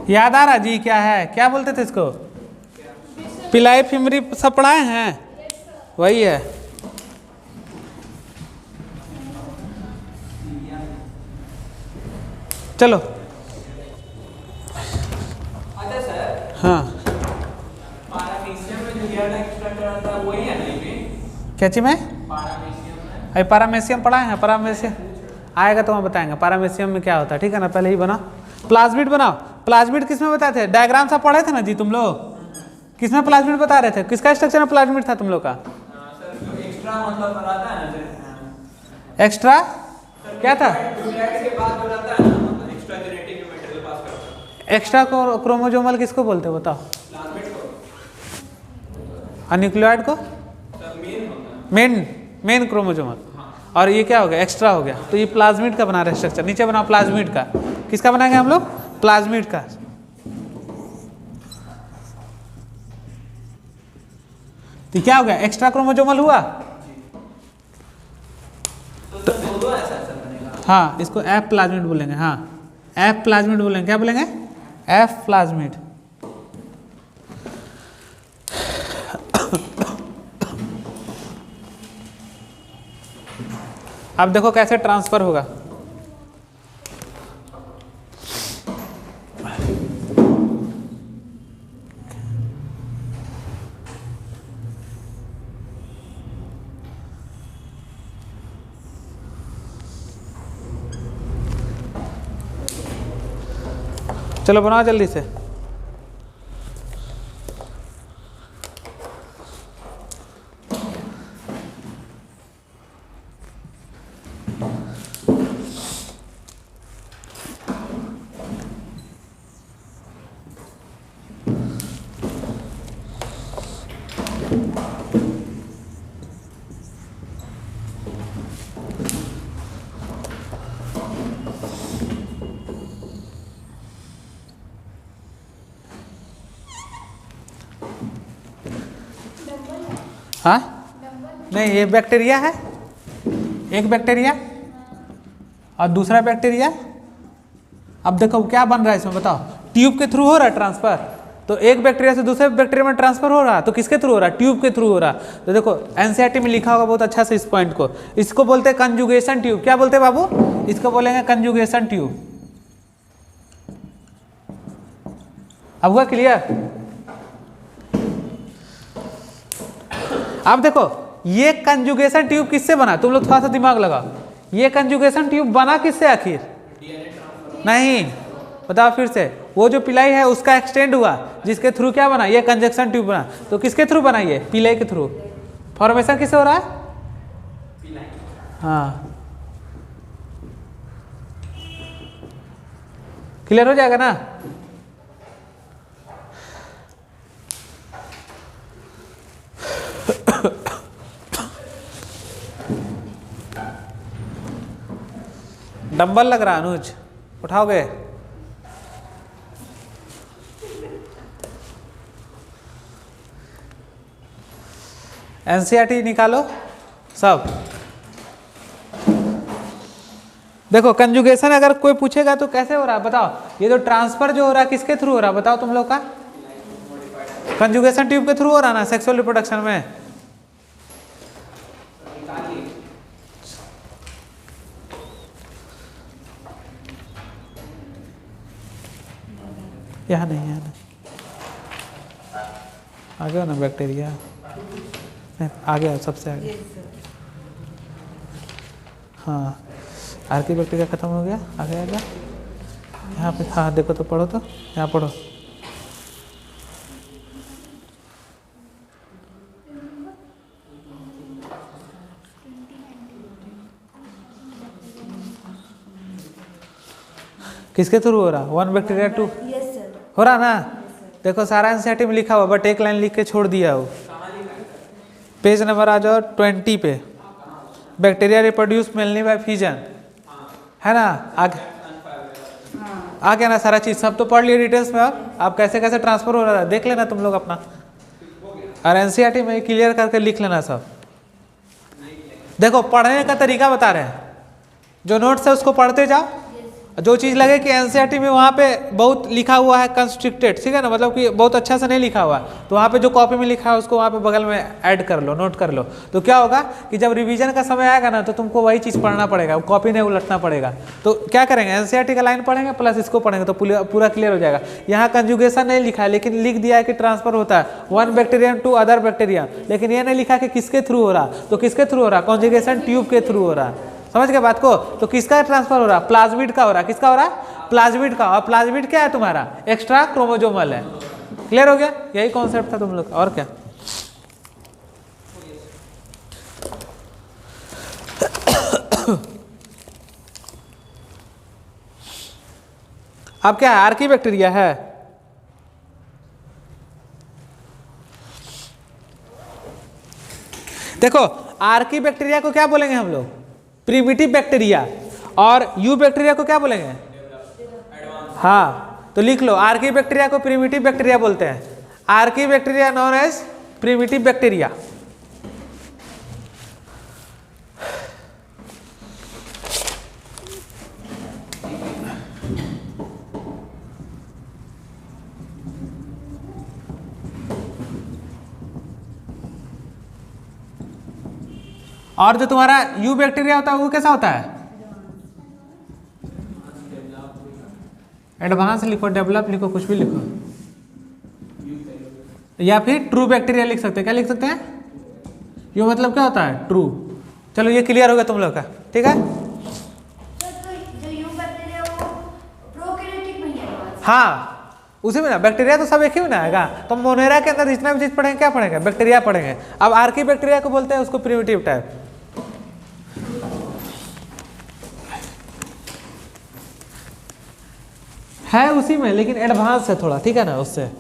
S1: याद आ रहा जी क्या है, क्या बोलते थे इसको? पिलाई फिमरी सब पढ़ाए हैं, वही है। चलो
S2: अच्छा सर,
S1: हाँ,
S2: पारामीशियम में जो गियर एक्सट्रैक्टर आता है वही है ना ये?
S1: क्या चीज में?
S2: पारामीशियम में
S1: अरे पैरामेशियम पढ़ाए हैं, पैरामेशियम आएगा तो हम बताएंगे पैरामेशियम में क्या होता है, ठीक है ना। पहले ही बनाओ, प्लाज्मिड बनाओ। प्लाज्मिड किस में बताए थे? डायग्राम सब पढ़े थे ना जी तुम लोग, किसमें प्लाज्मिड बता रहे थे? किसका स्ट्रक्चर में प्लाज्मिड था तुम लोग का?
S2: सर जो एक्स्ट्रा मतलब बनाता है ना,
S1: एक्स्ट्रा क्या था?
S2: न्यूक्लियोटाइड के बाद जो रहता है ना, मतलब एक्स्ट्रा जेनेटिक मटेरियल पास करता है।
S1: एक्स्ट्रा क्रोमोजोमल किसको बोलते हैं बताओ?
S2: प्लाज्मिड को
S1: और न्यूक्लियोइड को?
S2: सर मेन होता है।
S1: Main chromosomal. और ये क्या हो गया? एक्स्ट्रा हो गया। तो ये प्लाज्मिड का बना रहे स्ट्रक्चर। नीचे बनाओ प्लाज्मिड का। किसका बनाएंगे हम लोग? प्लाज्मिड का। तो क्या हो गया? एक्स्ट्रा क्रोमोजोमल हुआ।
S2: तो दो ऐसा ऐसा बनेगा।
S1: हाँ, इसको एफ प्लाज्मिड बोलेंगे। हाँ, एफ प्लाज्मिड बोलेंगे। क्या बोलेंगे? F plasmid. अब देखो कैसे ट्रांसफर होगा। चलो बनाओ जल्दी से। हाँ, नहीं, ये बैक्टीरिया है, एक बैक्टीरिया और दूसरा बैक्टीरिया। अब देखो क्या बन रहा है इसमें, बताओ। ट्यूब के थ्रू हो रहा है ट्रांसफर, तो एक बैक्टीरिया से दूसरे बैक्टीरिया में ट्रांसफर हो रहा है, तो किसके थ्रू हो रहा है? ट्यूब के थ्रू हो रहा है। तो देखो एनसीईआरटी में लिखा होगा बहुत अच्छा से इस पॉइंट को। इसको बोलते हैं कंजुगेशन ट्यूब। क्या बोलते हैं बाबू? इसको बोलेंगे कंजुगेशन ट्यूब। अब हुआ क्लियर? अब देखो ये कंजुगेशन ट्यूब किससे बना? तुम लोग थोड़ा सा दिमाग लगाओ। ये कंजुगेशन ट्यूब बना किससे आखिर? नहीं, बताओ फिर से। वो जो पिलाई है उसका एक्सटेंड हुआ, जिसके थ्रू क्या बना? ये कंजक्शन ट्यूब बना। तो किसके थ्रू बना? ये पिलाई के थ्रू। फॉर्मेशन किससे हो रहा है? हाँ, क्लियर हो जाएगा ना? डंबल लग रहा अनुज, उठाओगे? एनसीईआरटी निकालो सब। देखो कंजुगेशन अगर कोई पूछेगा तो कैसे हो रहा है बताओ। ये जो ट्रांसफर जो हो रहा है किसके थ्रू हो रहा है बताओ तुम लोग का? कंजुगेशन ट्यूब के थ्रू हो रहा है ना सेक्सुअल रिप्रोडक्शन में। यहाँ नहीं, यहाँ नहीं, आगे हो ना बैक्टीरिया, आगे आओ, सबसे आगे। हाँ, आर्की बैक्टीरिया खत्म हो गया, आगे आ गया। यहाँ पे हाँ देखो तो पढ़ो, तो यहाँ पढ़ो। किसके थ्रू हो रहा? वन बैक्टीरिया टू हो रहा ना? देखो सारा एनसीईआरटी में लिखा हुआ, बट एक लाइन लिख के छोड़ दिया हो। पेज नंबर आ जाओ 20 पे। Bacteria reproduce mainly by fission, है ना? आगे आ गया ना सारा चीज़, सब तो पढ़ लिए डिटेल्स में। अब कैसे कैसे ट्रांसफर हो रहा है देख लेना तुम लोग अपना, और एनसीईआरटी में क्लियर करके लिख लेना सब। देखो पढ़ने का तरीका बता रहे हैं, जो नोट्स है उसको पढ़ते जाओ, जो चीज़ लगे कि एनसीईआरटी में वहाँ पे बहुत लिखा हुआ है कंस्ट्रिक्टेड, ठीक है ना, मतलब कि बहुत अच्छा से नहीं लिखा हुआ, तो वहाँ पे जो कॉपी में लिखा है उसको वहाँ पे बगल में ऐड कर लो, नोट कर लो। तो क्या होगा कि जब रिवीजन का समय आएगा ना तो तुमको वही चीज़ पढ़ना पड़ेगा, कॉपी नहीं उलटना पड़ेगा। तो क्या करेंगे, एनसीईआरटी का लाइन पढ़ेंगे प्लस इसको पढ़ेंगे तो पूरा क्लियर हो जाएगा। यहाँ कंजुगेशन नहीं लिखा है, लेकिन लिख दिया है कि ट्रांसफर होता है one bacterium to other bacteria, लेकिन ये नहीं लिखा कि किसके थ्रू हो रहा। तो किसके थ्रू हो रहा, कॉन्जुगेशन ट्यूब के थ्रू हो रहा। समझ गए बात को। तो किसका ट्रांसफर हो रहा, प्लाज्मिड का हो रहा। किसका हो रहा, प्लाज्मिड का। और प्लाज्मिड क्या है तुम्हारा, एक्स्ट्रा क्रोमोजोमल है। क्लियर हो गया, यही कॉन्सेप्ट था तुम लोग, और क्या। अब क्या है, आर्की बैक्टीरिया है। देखो आर्की बैक्टीरिया को क्या बोलेंगे हम लोग, प्रिमिटिव बैक्टीरिया, और यू बैक्टीरिया को क्या बोलेंगे, हाँ। तो लिख लो, आर्की बैक्टीरिया को प्रिमिटिव बैक्टीरिया बोलते हैं। Archaebacteria known as primitive bacteria. और जो तुम्हारा यू बैक्टीरिया होता है वो कैसा होता है, एडवांस लिखो, डेवलप लिखो, कुछ भी लिखो, या फिर ट्रू बैक्टीरिया लिख सकते हैं। क्या लिख सकते हैं, यू मतलब क्या होता है, ट्रू। चलो ये क्लियर हो गया तुम लोग का, ठीक है। हाँ उसी में ना, बैक्टीरिया तो सब एक ही में ना आएगा। तो मोनेरा के अंदर जितना भी चीज पढ़ेंगे क्या पढ़ेंगे, बैक्टीरिया पढ़ेंगे। अब आर्की बैक्टीरिया को बोलते हैं उसको प्रिमिटिव टाइप। है उसी में, लेकिन एडवांस है थोड़ा, ठीक है ना, उससे।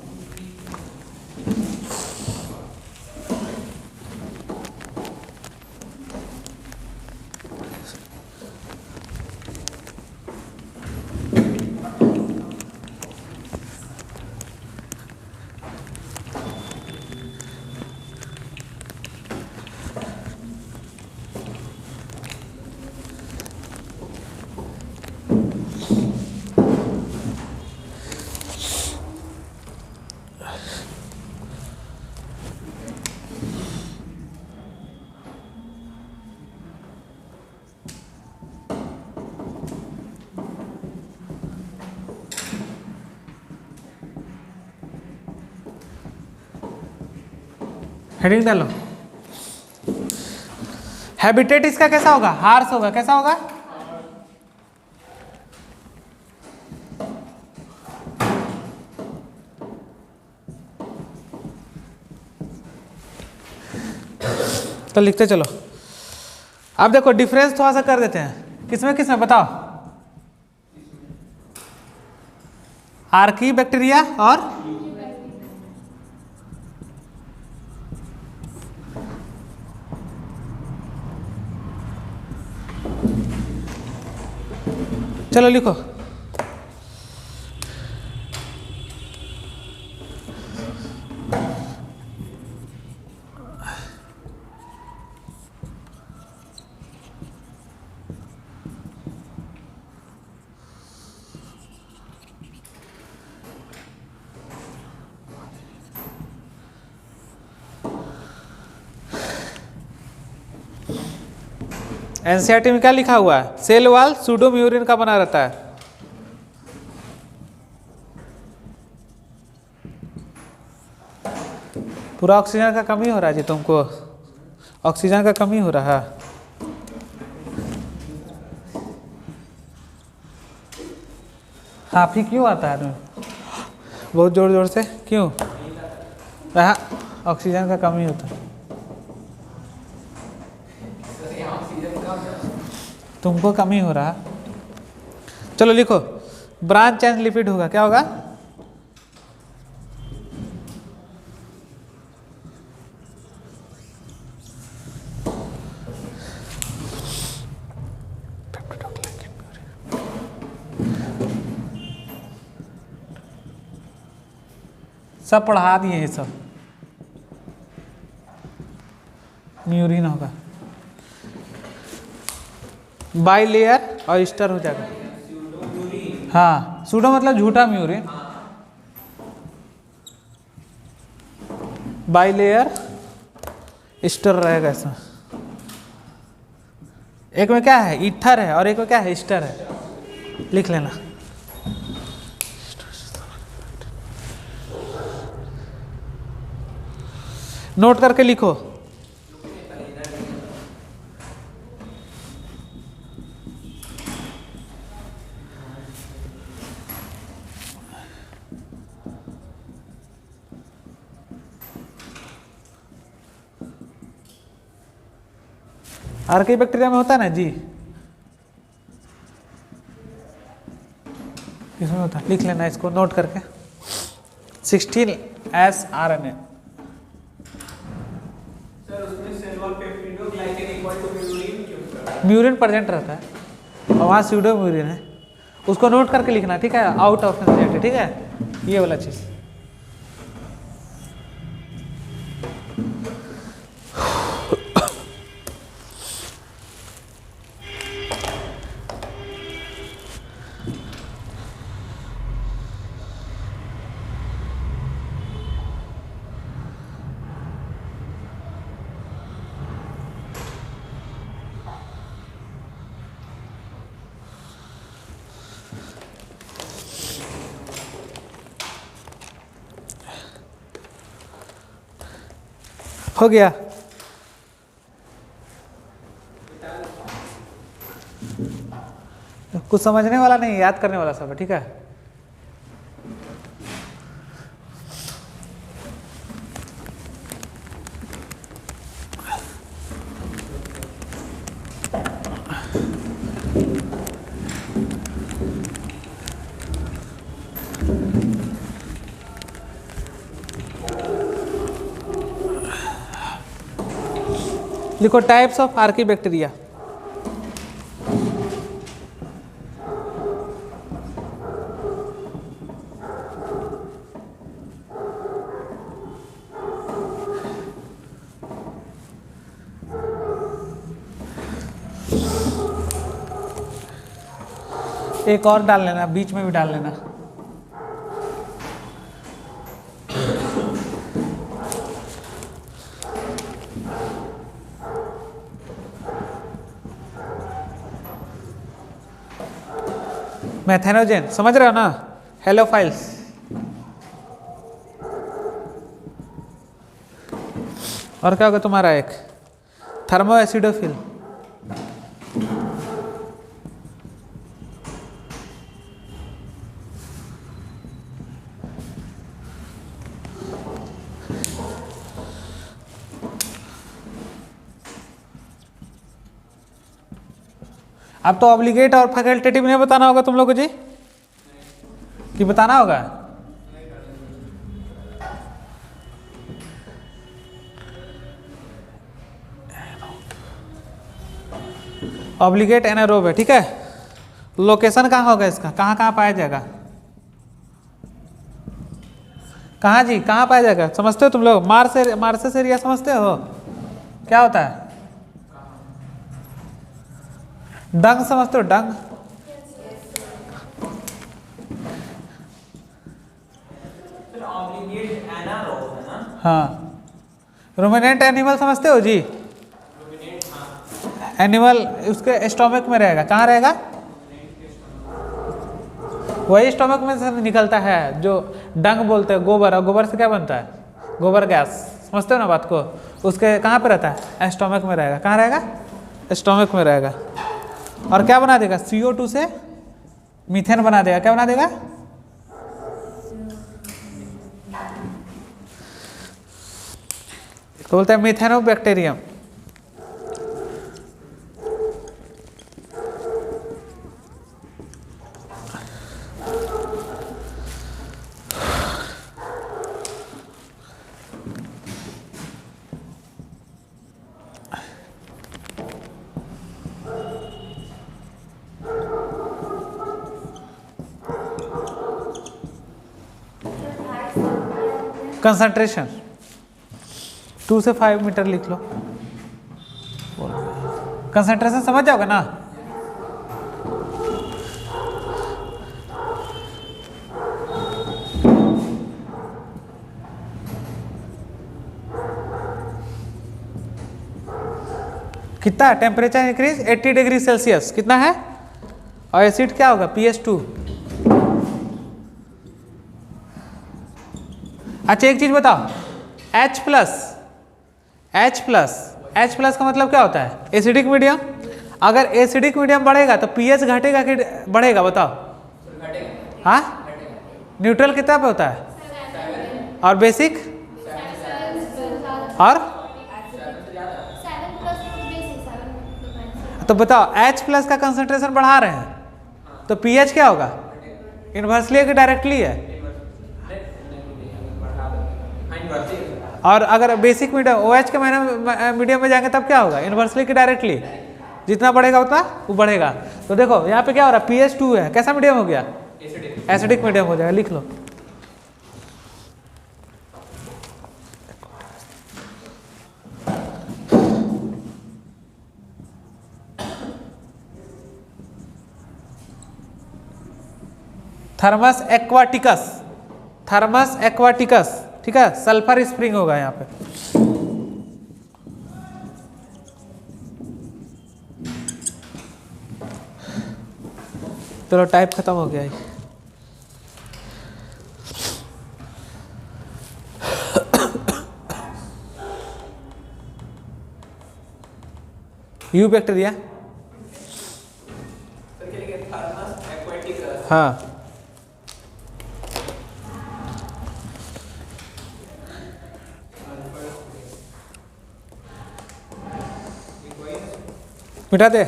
S1: हेडिंग डालो। हैबिटेट इसका कैसा होगा, हार्श होगा। कैसा होगा, तो लिखते चलो। अब देखो डिफरेंस थोड़ा सा कर देते हैं, किसमें किसमें बताओ, आर्की बैक्टीरिया और चलो लिखो। एनसीईआरटी में क्या लिखा हुआ है, सेल वॉल सूडोम्यूरिन का बना रहता है। पूरा ऑक्सीजन का कमी हो रहा है जी तुमको, ऑक्सीजन का कमी हो रहा है। हाफी क्यों आता है तुम्हें बहुत जोर जोर से, क्यों, ऑक्सीजन का कमी होता है। तुमको कमी हो रहा। चलो लिखो, ब्रांच एंड लिपिड होगा। क्या होगा, सब पढ़ा दिए हैं सब। म्यूरिन होगा, बाई लेयर और ईस्टर हो जाएगा। हाँ, सूडो मतलब झूठा म्यूरिन, बाई लेयर ईस्टर रहेगा इसमें। एक में क्या है, ईथर है, और एक में क्या है, ईस्टर है। लिख लेना। नोट करके लिखो। आर्की बैक्टीरिया में होता है ना जी, इसमें होता है। लिख लेना इसको नोट करके। 16S RNA।
S2: सर उसमें cell wall peptidoglycan equal to murein क्यों?
S1: म्यूरिन प्रेजेंट रहता है और वहाँ स्यूडो म्यूरिन है, उसको नोट करके लिखना, ठीक है, आउट ऑफ एंजाइटी, ठीक है, ये वाला चीज़। हो गया। कुछ समझने वाला नहीं, याद करने वाला सब है, ठीक है। लिखो टाइप्स ऑफ आर्की बैक्टीरिया। एक और डाल लेना, बीच में भी डाल लेना। मैथेनोजेन समझ रहे हो ना, हेलोफाइल्स। और क्या होगा तुम्हारा, एक थर्मो एसिडोफिल। अब तो ऑब्लिगेट और फैकल्टेटिव नहीं बताना होगा तुम लोगों को जी, कि बताना होगा? ऑब्लिगेट एनारोब है, ठीक है। लोकेशन कहाँ होगा इसका, कहाँ कहाँ पाया जाएगा, कहाँ जी, कहाँ पाया जाएगा? समझते हो तुम लोग? मार्सेस एरिया समझते हो क्या होता है? डंग समझते हो, डंग? हाँ। रोमिनेंट एनिमल समझते हो जी? एनिमल उसके स्टोमक में रहेगा, कहाँ रहेगा? वही स्टोमक में से निकलता है जो डंग बोलते हैं, गोबर। और गोबर से क्या बनता है? गोबर गैस, समझते हो ना बात को? उसके कहाँ पे रहता है? स्टोमक में रहेगा। कहाँ रहेगा? स्टोमक में रहेगा। और क्या बना देगा? CO2 से मीथेन बना देगा। क्या बना देगा? तो बोलते हैं मीथेनोबैक्टीरियम। कंसंट्रेशन 2 से 5 मीटर लिख लो। कंसंट्रेशन समझ जाओगे ना। कितना है टेम्परेचर इंक्रीज 80 डिग्री सेल्सियस कितना है, और एसिड क्या होगा pH2। अच्छा एक चीज बताओ, H प्लस का मतलब क्या होता है, एसिडिक मीडियम। अगर एसिडिक मीडियम बढ़ेगा तो pH घटेगा कि बढ़ेगा बताओ। हाँ न्यूट्रल कितना पे होता है, और बेसिक और तो बताओ H प्लस का कंसंट्रेशन बढ़ा रहे हैं तो pH क्या होगा, इन्वर्सली है कि डायरेक्टली है। और अगर बेसिक मीडियम OH के मीडियम में जाएंगे तब क्या होगा, इन्वर्सली कि डायरेक्टली। जितना बढ़ेगा उतना वो बढ़ेगा। तो देखो यहाँ पे क्या हो रहा है, pH2 है, कैसा मीडियम हो गया, एसिडिक मीडियम हो जाएगा, लिख लो। थर्मस एक्वाटिकस, ठीक है, सल्फर स्प्रिंग होगा यहाँ पे। चलो टाइप खत्म हो गया। यू बैक्टीरिया, हाँ मिटा दे।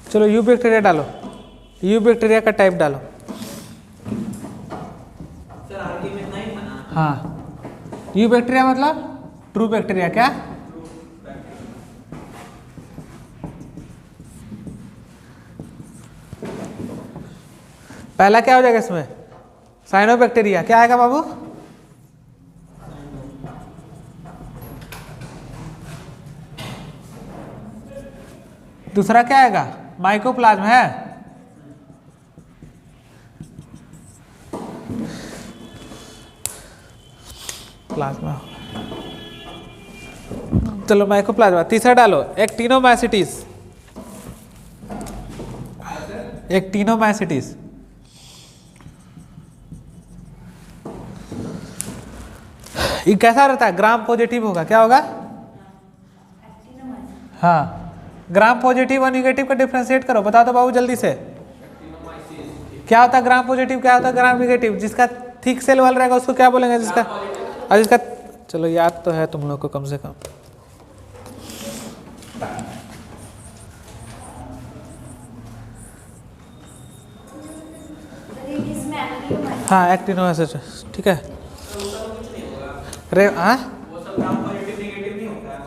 S1: चलो यू बैक्टीरिया डालो, यू बैक्टीरिया का टाइप डालो। हाँ यू बैक्टीरिया मतलब ट्रू बैक्टीरिया, क्या पहला क्या हो जाएगा इसमें, साइनो बैक्टीरिया। क्या आएगा बाबू, दूसरा क्या आएगा, माइकोप्लाज्म है। प्लाज्मा, चलो माइकोप्लाज्मा। तीसरा डालो एक्टिनोमाइसिटिस, एक्टिनोमाइसिटिस। ये कैसा रहता है, ग्राम पॉजिटिव होगा, क्या होगा, हाँ ग्राम पॉजिटिव और निगेटिव का डिफरेंशिएट करो, बता दो बाबू जल्दी से। क्या होता है ग्राम पॉजिटिव, क्या होता है ग्राम निगेटिव। जिसका थिक सेल वाला रहेगा उसको क्या बोलेंगे, जिसका, और जिसका, चलो याद तो है तुम लोग को कम से कम। हाँ एक्टिनोमाइसिटिस, ठीक है। रे हाँ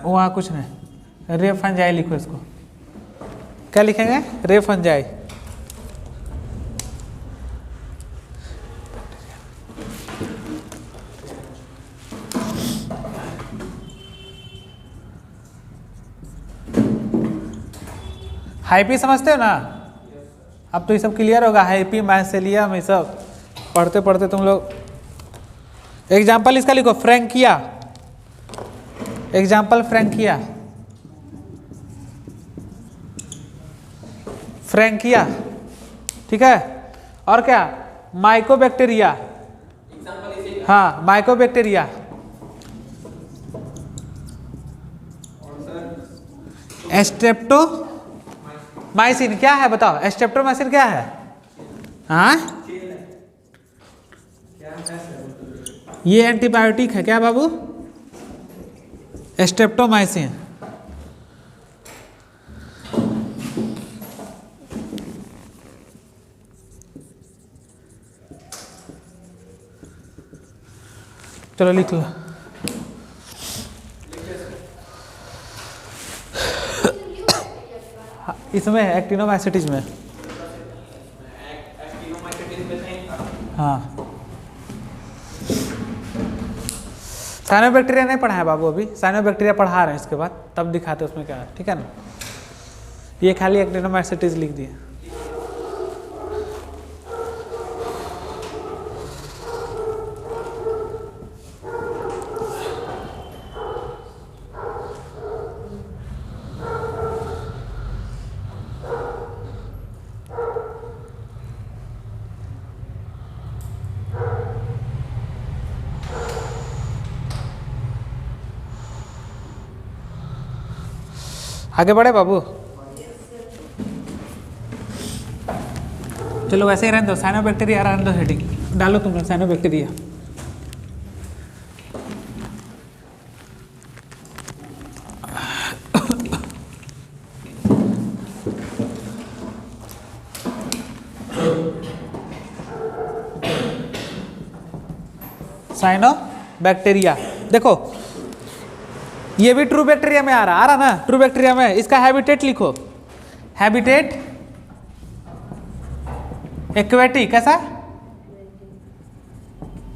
S1: वहाँ कुछ नहीं, रे फंजाई लिखो इसको। क्या लिखेंगे, रे फंजाई। हाइपी समझते हो ना, अब तो ये सब क्लियर होगा। हाइपी माइसेलियम ये सब पढ़ते पढ़ते तुम लोग। एग्जाम्पल इसका लिखो, फ्रैंकिया, एग्जाम्पल फ्रैंकिया, फ्रैंकिया, ठीक है। और क्या, माइकोबैक्टीरिया, हाँ माइकोबैक्टीरिया। एस्ट्रेप्टोमाइसिन क्या है बताओ, एस्ट्रेप्टोमाइसिन क्या है, हाँ ये एंटीबायोटिक है क्या बाबू, स्ट्रेप्टोमाइसिन। चलो लिख लो। हाँ, इसमें एक्टिनोमाइसिटीज में। हाँ, साइनोबैक्टीरिया नहीं पढ़ा है बाबू, अभी साइनोबैक्टीरिया पढ़ा रहे हैं, इसके बाद तब दिखाते उसमें क्या है, ठीक है ना। ये खाली एक्टिनोमाइसिटीज लिख दिए। आगे बढ़े बाबू, चलो वैसे ही रहने दो, साइनोबैक्टीरिया रहने दो, हेडिंग डालो तुम लोग साइनोबैक्टीरिया। साइनोबैक्टीरिया देखो, ये भी ट्रू बैक्टीरिया में आ रहा ना, ट्रू बैक्टीरिया में। इसका हैबिटेट लिखो, हैबिटेट एक्वेटिक, कैसा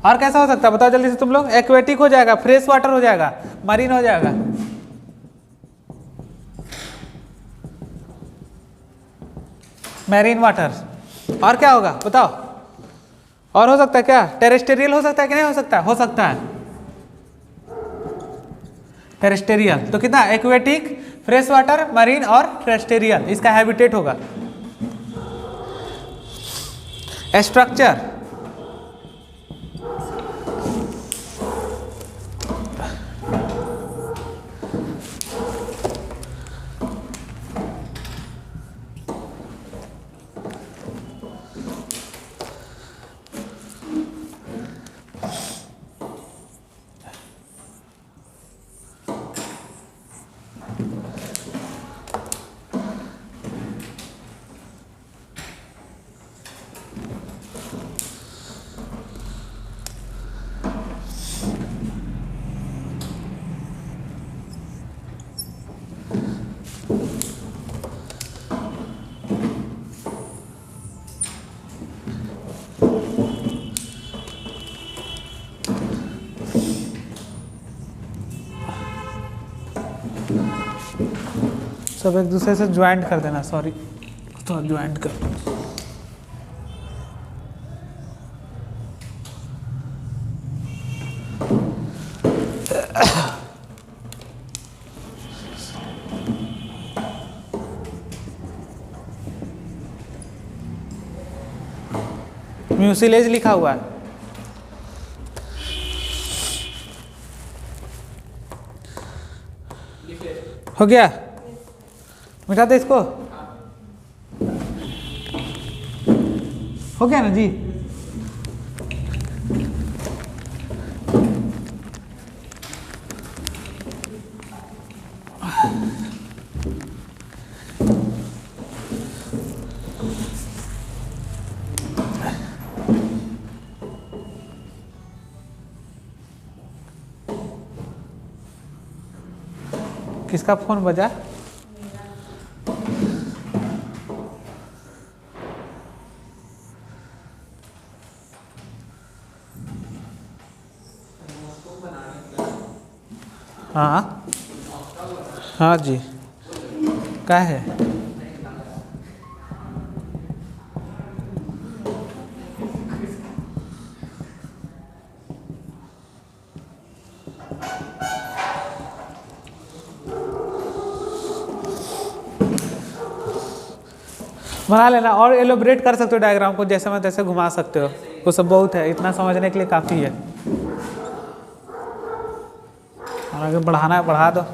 S1: और कैसा हो सकता है बताओ जल्दी से तुम लोग। एक्वेटिक हो जाएगा, फ्रेश वाटर हो जाएगा, मरीन हो जाएगा। Marine water. और क्या होगा बताओ, और हो सकता है क्या, टेरेस्टेरियल हो सकता है कि नहीं हो सकता, हो सकता है टेरेस्टेरियल। तो कितना, एक्वेटिक, फ्रेश वाटर, मरीन और टेरेस्टेरियल, इसका हैबिटेट होगा। स्ट्रक्चर, सब एक दूसरे से ज्वाइंट कर देना, सॉरी तो ज्वाइंट कर। म्यूसिलेज लिखा हुआ है, हो गया, मिटा दे इसको, हो गया ना जी। किसका फोन बजा, हाँ हाँ जी, क्या है, बना लेना और एलोबरेट कर सकते हो डायग्राम को, जैसे मैं तैसे घुमा सकते हो, वो सब बहुत है, इतना समझने के लिए काफ़ी है। और आगे बढ़ाना है बढ़ा दो।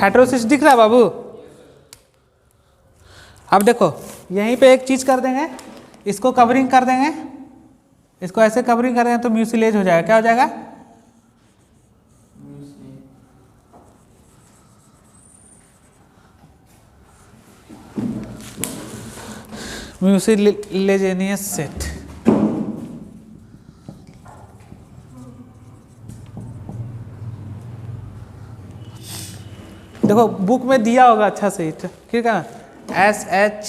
S1: हेटेरोसिस्ट दिख रहा है बाबू? अब देखो यहीं पे एक चीज कर देंगे, इसको कवरिंग कर देंगे, इसको ऐसे कवरिंग कर देंगे तो म्यूसिलेज हो जाएगा। क्या हो जाएगा? म्यूसिलेजेनियस सेट। देखो बुक में दिया होगा अच्छा से, ठीक है ना, SHEATS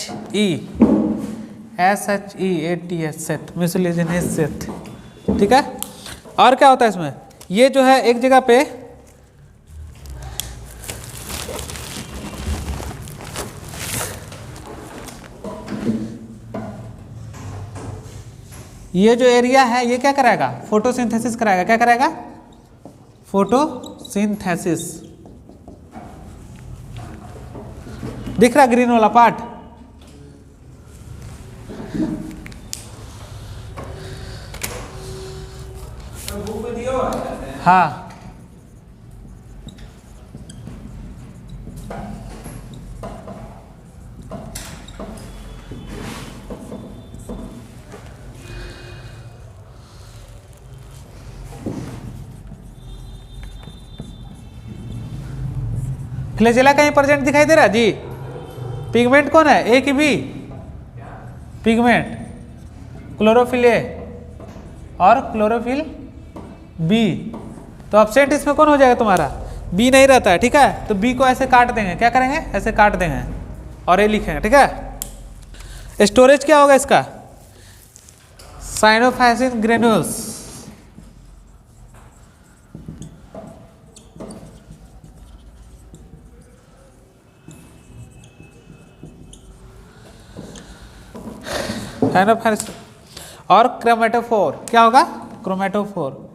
S1: सेट, म्यूसिलेजेनियस सेट, ठीक है। और क्या होता है इसमें, ये जो है एक जगह पे ये जो एरिया है ये क्या कराएगा? फोटोसिंथेसिस कराएगा। क्या कराएगा? फोटोसिंथेसिस। दिख रहा ग्रीन वाला पार्ट?
S2: बुक में दिया हुआ है।
S1: हाँ, फ्लैजेला कहीं प्रेजेंट दिखाई दे रहा है जी? पिगमेंट कौन है, ए की बी? पिगमेंट क्लोरोफिल ए और क्लोरोफिल बी। तो एब्सेंट इसमें कौन हो जाएगा तुम्हारा? बी नहीं रहता है, ठीक है। तो बी को ऐसे काट देंगे। क्या करेंगे? ऐसे काट देंगे और ए लिखेंगे, ठीक है। स्टोरेज क्या होगा इसका? Cyanophycin granules. साइनोफाइसिन और क्रोमेटोफोर। क्या होगा? क्रोमेटोफोर।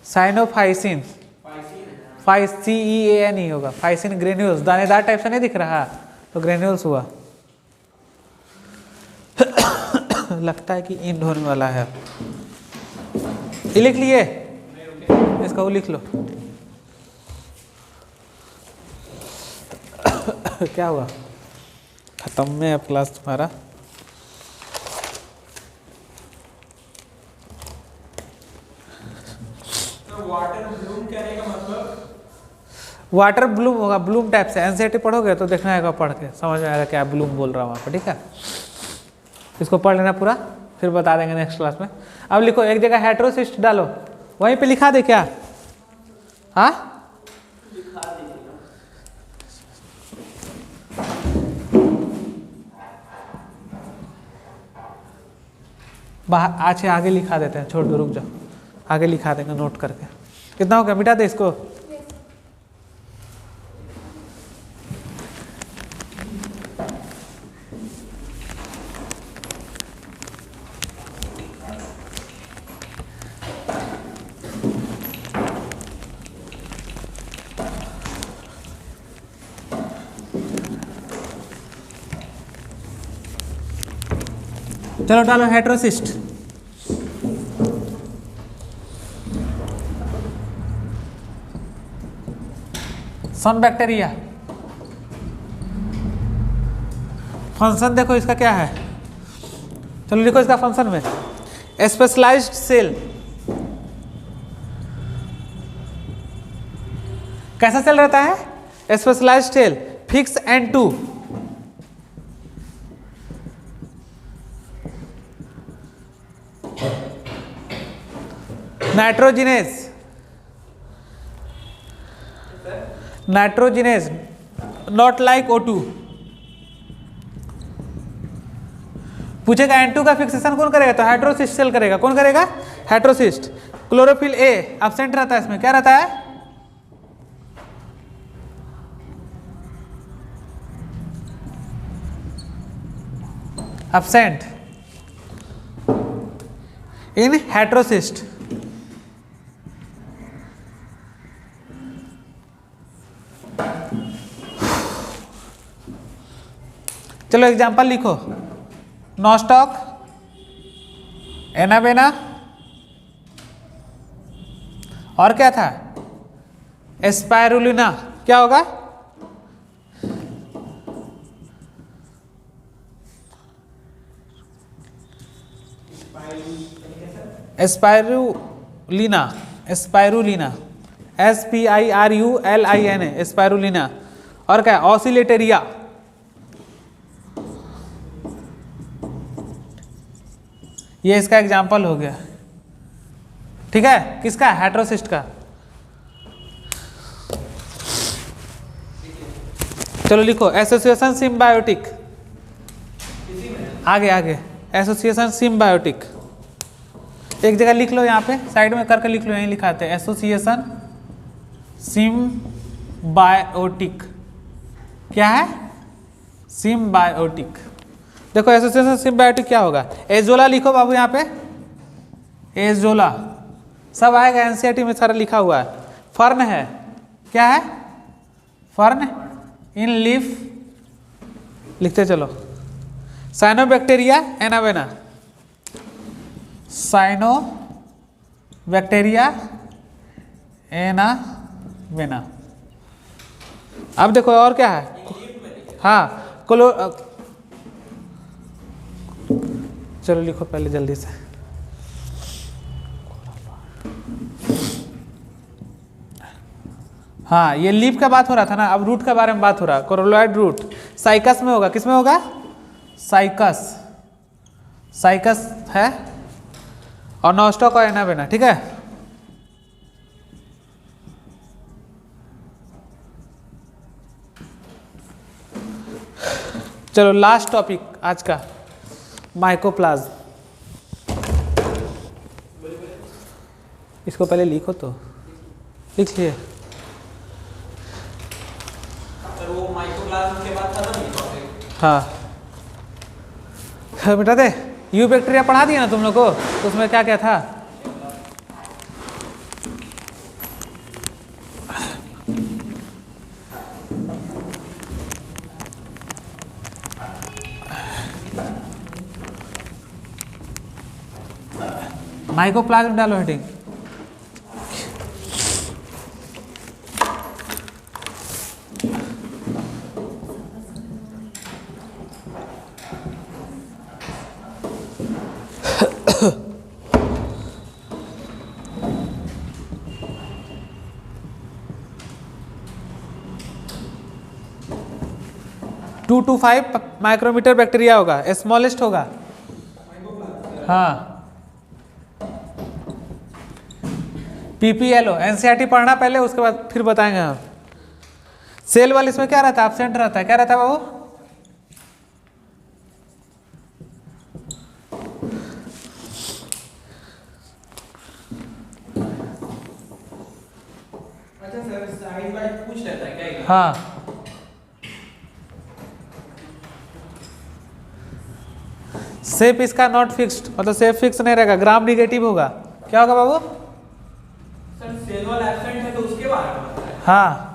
S1: साइनोफाइसिन, CEAN होगा। फाइसिन ग्रेन्यूल्स, दानेदार टाइप से नहीं दिख रहा तो ग्रेन्यूल्स हुआ। लगता है कि इंड होने वाला है। ये लिख लिए, इसका वो लिख लो। क्या हुआ? खत्म में है क्लास तुम्हारा।
S2: वाटर ब्लूम कहने का मतलब?
S1: वाटर ब्लूम होगा, ब्लूम टाइप से। एनसीईआरटी पढ़ोगे तो देखना आएगा, पढ़ के समझ में आएगा क्या ब्लूम बोल रहा हूँ वहाँ पर, ठीक है। इसको पढ़ लेना पूरा, फिर बता देंगे नेक्स्ट क्लास में। अब लिखो, एक जगह हेटेरोसिस्ट डालो, वहीं पे लिखा दे क्या? हाँ, अच्छा आगे लिखा देते हैं, छोड़ दो, रुक जाओ, आगे लिखा देंगे नोट करके। कितना हो गया? मिटा दे इसको। चलो डालो हेटेरोसिस्ट। सन बैक्टीरिया। फंक्शन देखो इसका क्या है, चलो लिखो इसका फंक्शन में। Specialised cell. कैसा सेल रहता है? Specialised cell, fix N2। Nitrogenase, not like O2। पूछेगा N2 का फिक्सेशन कौन करेगा? तो हेटेरोसिस्ट सेल करेगा। कौन करेगा? हेटेरोसिस्ट। क्लोरोफिल ए एब्सेंट रहता है, इसमें क्या रहता है? absent in heterocyst. चलो एग्जाम्पल लिखो, नॉस्टॉक, एनाबेना, और क्या था, एस्पायरुलिना। क्या होगा, एस्पायरुलिना, एस्पायरुलिना, SPIRULINA, एस्पायरुलिना। और क्या, ऑसिलेटेरिया, ये इसका एग्जाम्पल हो गया। ठीक है, किसका, हेटेरोसिस्ट का। चलो लिखो, एसोसिएशन सिम्बायोटिक, आगे आगे, एसोसिएशन सिम्बायोटिक। एक जगह लिख लो, यहाँ पे साइड में करके लिख लो, यहीं लिखाते हैं, एसोसिएशन सिम्बायोटिक। क्या है, सिम्बायोटिक। देखो एसोसिएशन सिम्बायोटिक क्या होगा, एजोला लिखो बाबू, यहाँ पे एजोला सब आएगा, एनसीईआरटी में सारा लिखा हुआ है। फर्न है, क्या है, फर्न इन लीफ, लिखते चलो। Cyanobacteria एनावेना, cyanobacteria एनावेना। अब देखो और क्या है, हाँ चलो लिखो पहले जल्दी से। हाँ, ये लीफ का बात हो रहा था ना, अब रूट के बारे में बात हो रहा है। कोरोलॉइड रूट साइकस में होगा, किस में होगा, साइकस, साइकस है, और नॉस्टॉक और एनावेना। ठीक है, चलो लास्ट टॉपिक आज का, माइकोप्लाज्म। इसको पहले लिखो, तो लिख लिए।
S2: वो माइकोप्लाज्म के बाद खत्म नहीं टॉपिक।
S1: हाँ बेटा दे, यू बैक्टीरिया पढ़ा दिया ना तुम लोग को, तो उसमें क्या क्या था, माइकोप्लाज्म डालो heading. Two to 5 micrometre bacteria होगा, स्मॉलेस्ट होगा। हाँ, PPLO एनसीईआरटी पढ़ना पहले, उसके बाद फिर बताएंगे हम। सेल वाल इसमें क्या रहता है, एब्सेंट रहता है, क्या रहता है बाबू,
S2: अच्छा सर, साइड वाइज पूछ लेता है क्या,
S1: हाँ सेप इसका नॉट फिक्स्ड, मतलब सेप फिक्स नहीं रहेगा, ग्राम निगेटिव होगा। क्या होगा बाबू,
S2: सर सेल वाल एब्सेंट है तो उसके बारे में बताएं।
S1: हाँ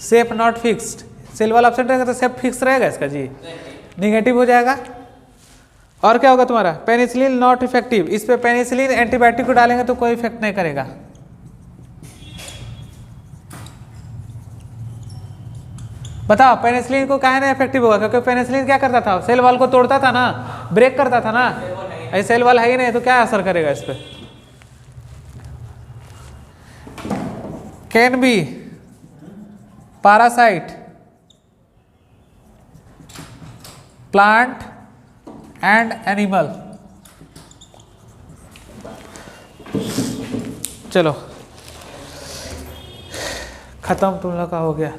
S1: सेप नॉट फिक्स्ड, सेल वाला एब्सेंट रहेगा तो सेप फिक्स रहेगा इसका जी, निगेटिव हो जाएगा। और क्या होगा तुम्हारा, पेनिसिलिन नॉट इफेक्टिव, इस पे पेनिसिलिन एंटीबायोटिक को डालेंगे तो कोई इफेक्ट नहीं करेगा। बताओ पेनिसिलिन को काहे नहीं इफेक्टिव होगा, क्योंकि पेनिसिलिन क्या करता था, सेल वॉल को तोड़ता था ना, ब्रेक करता था ना, ऐसे सेल वॉल है ही नहीं तो क्या असर करेगा इस पे। Can be parasite, plant and animal। चलो खत्म, तुम लोग का हो गया।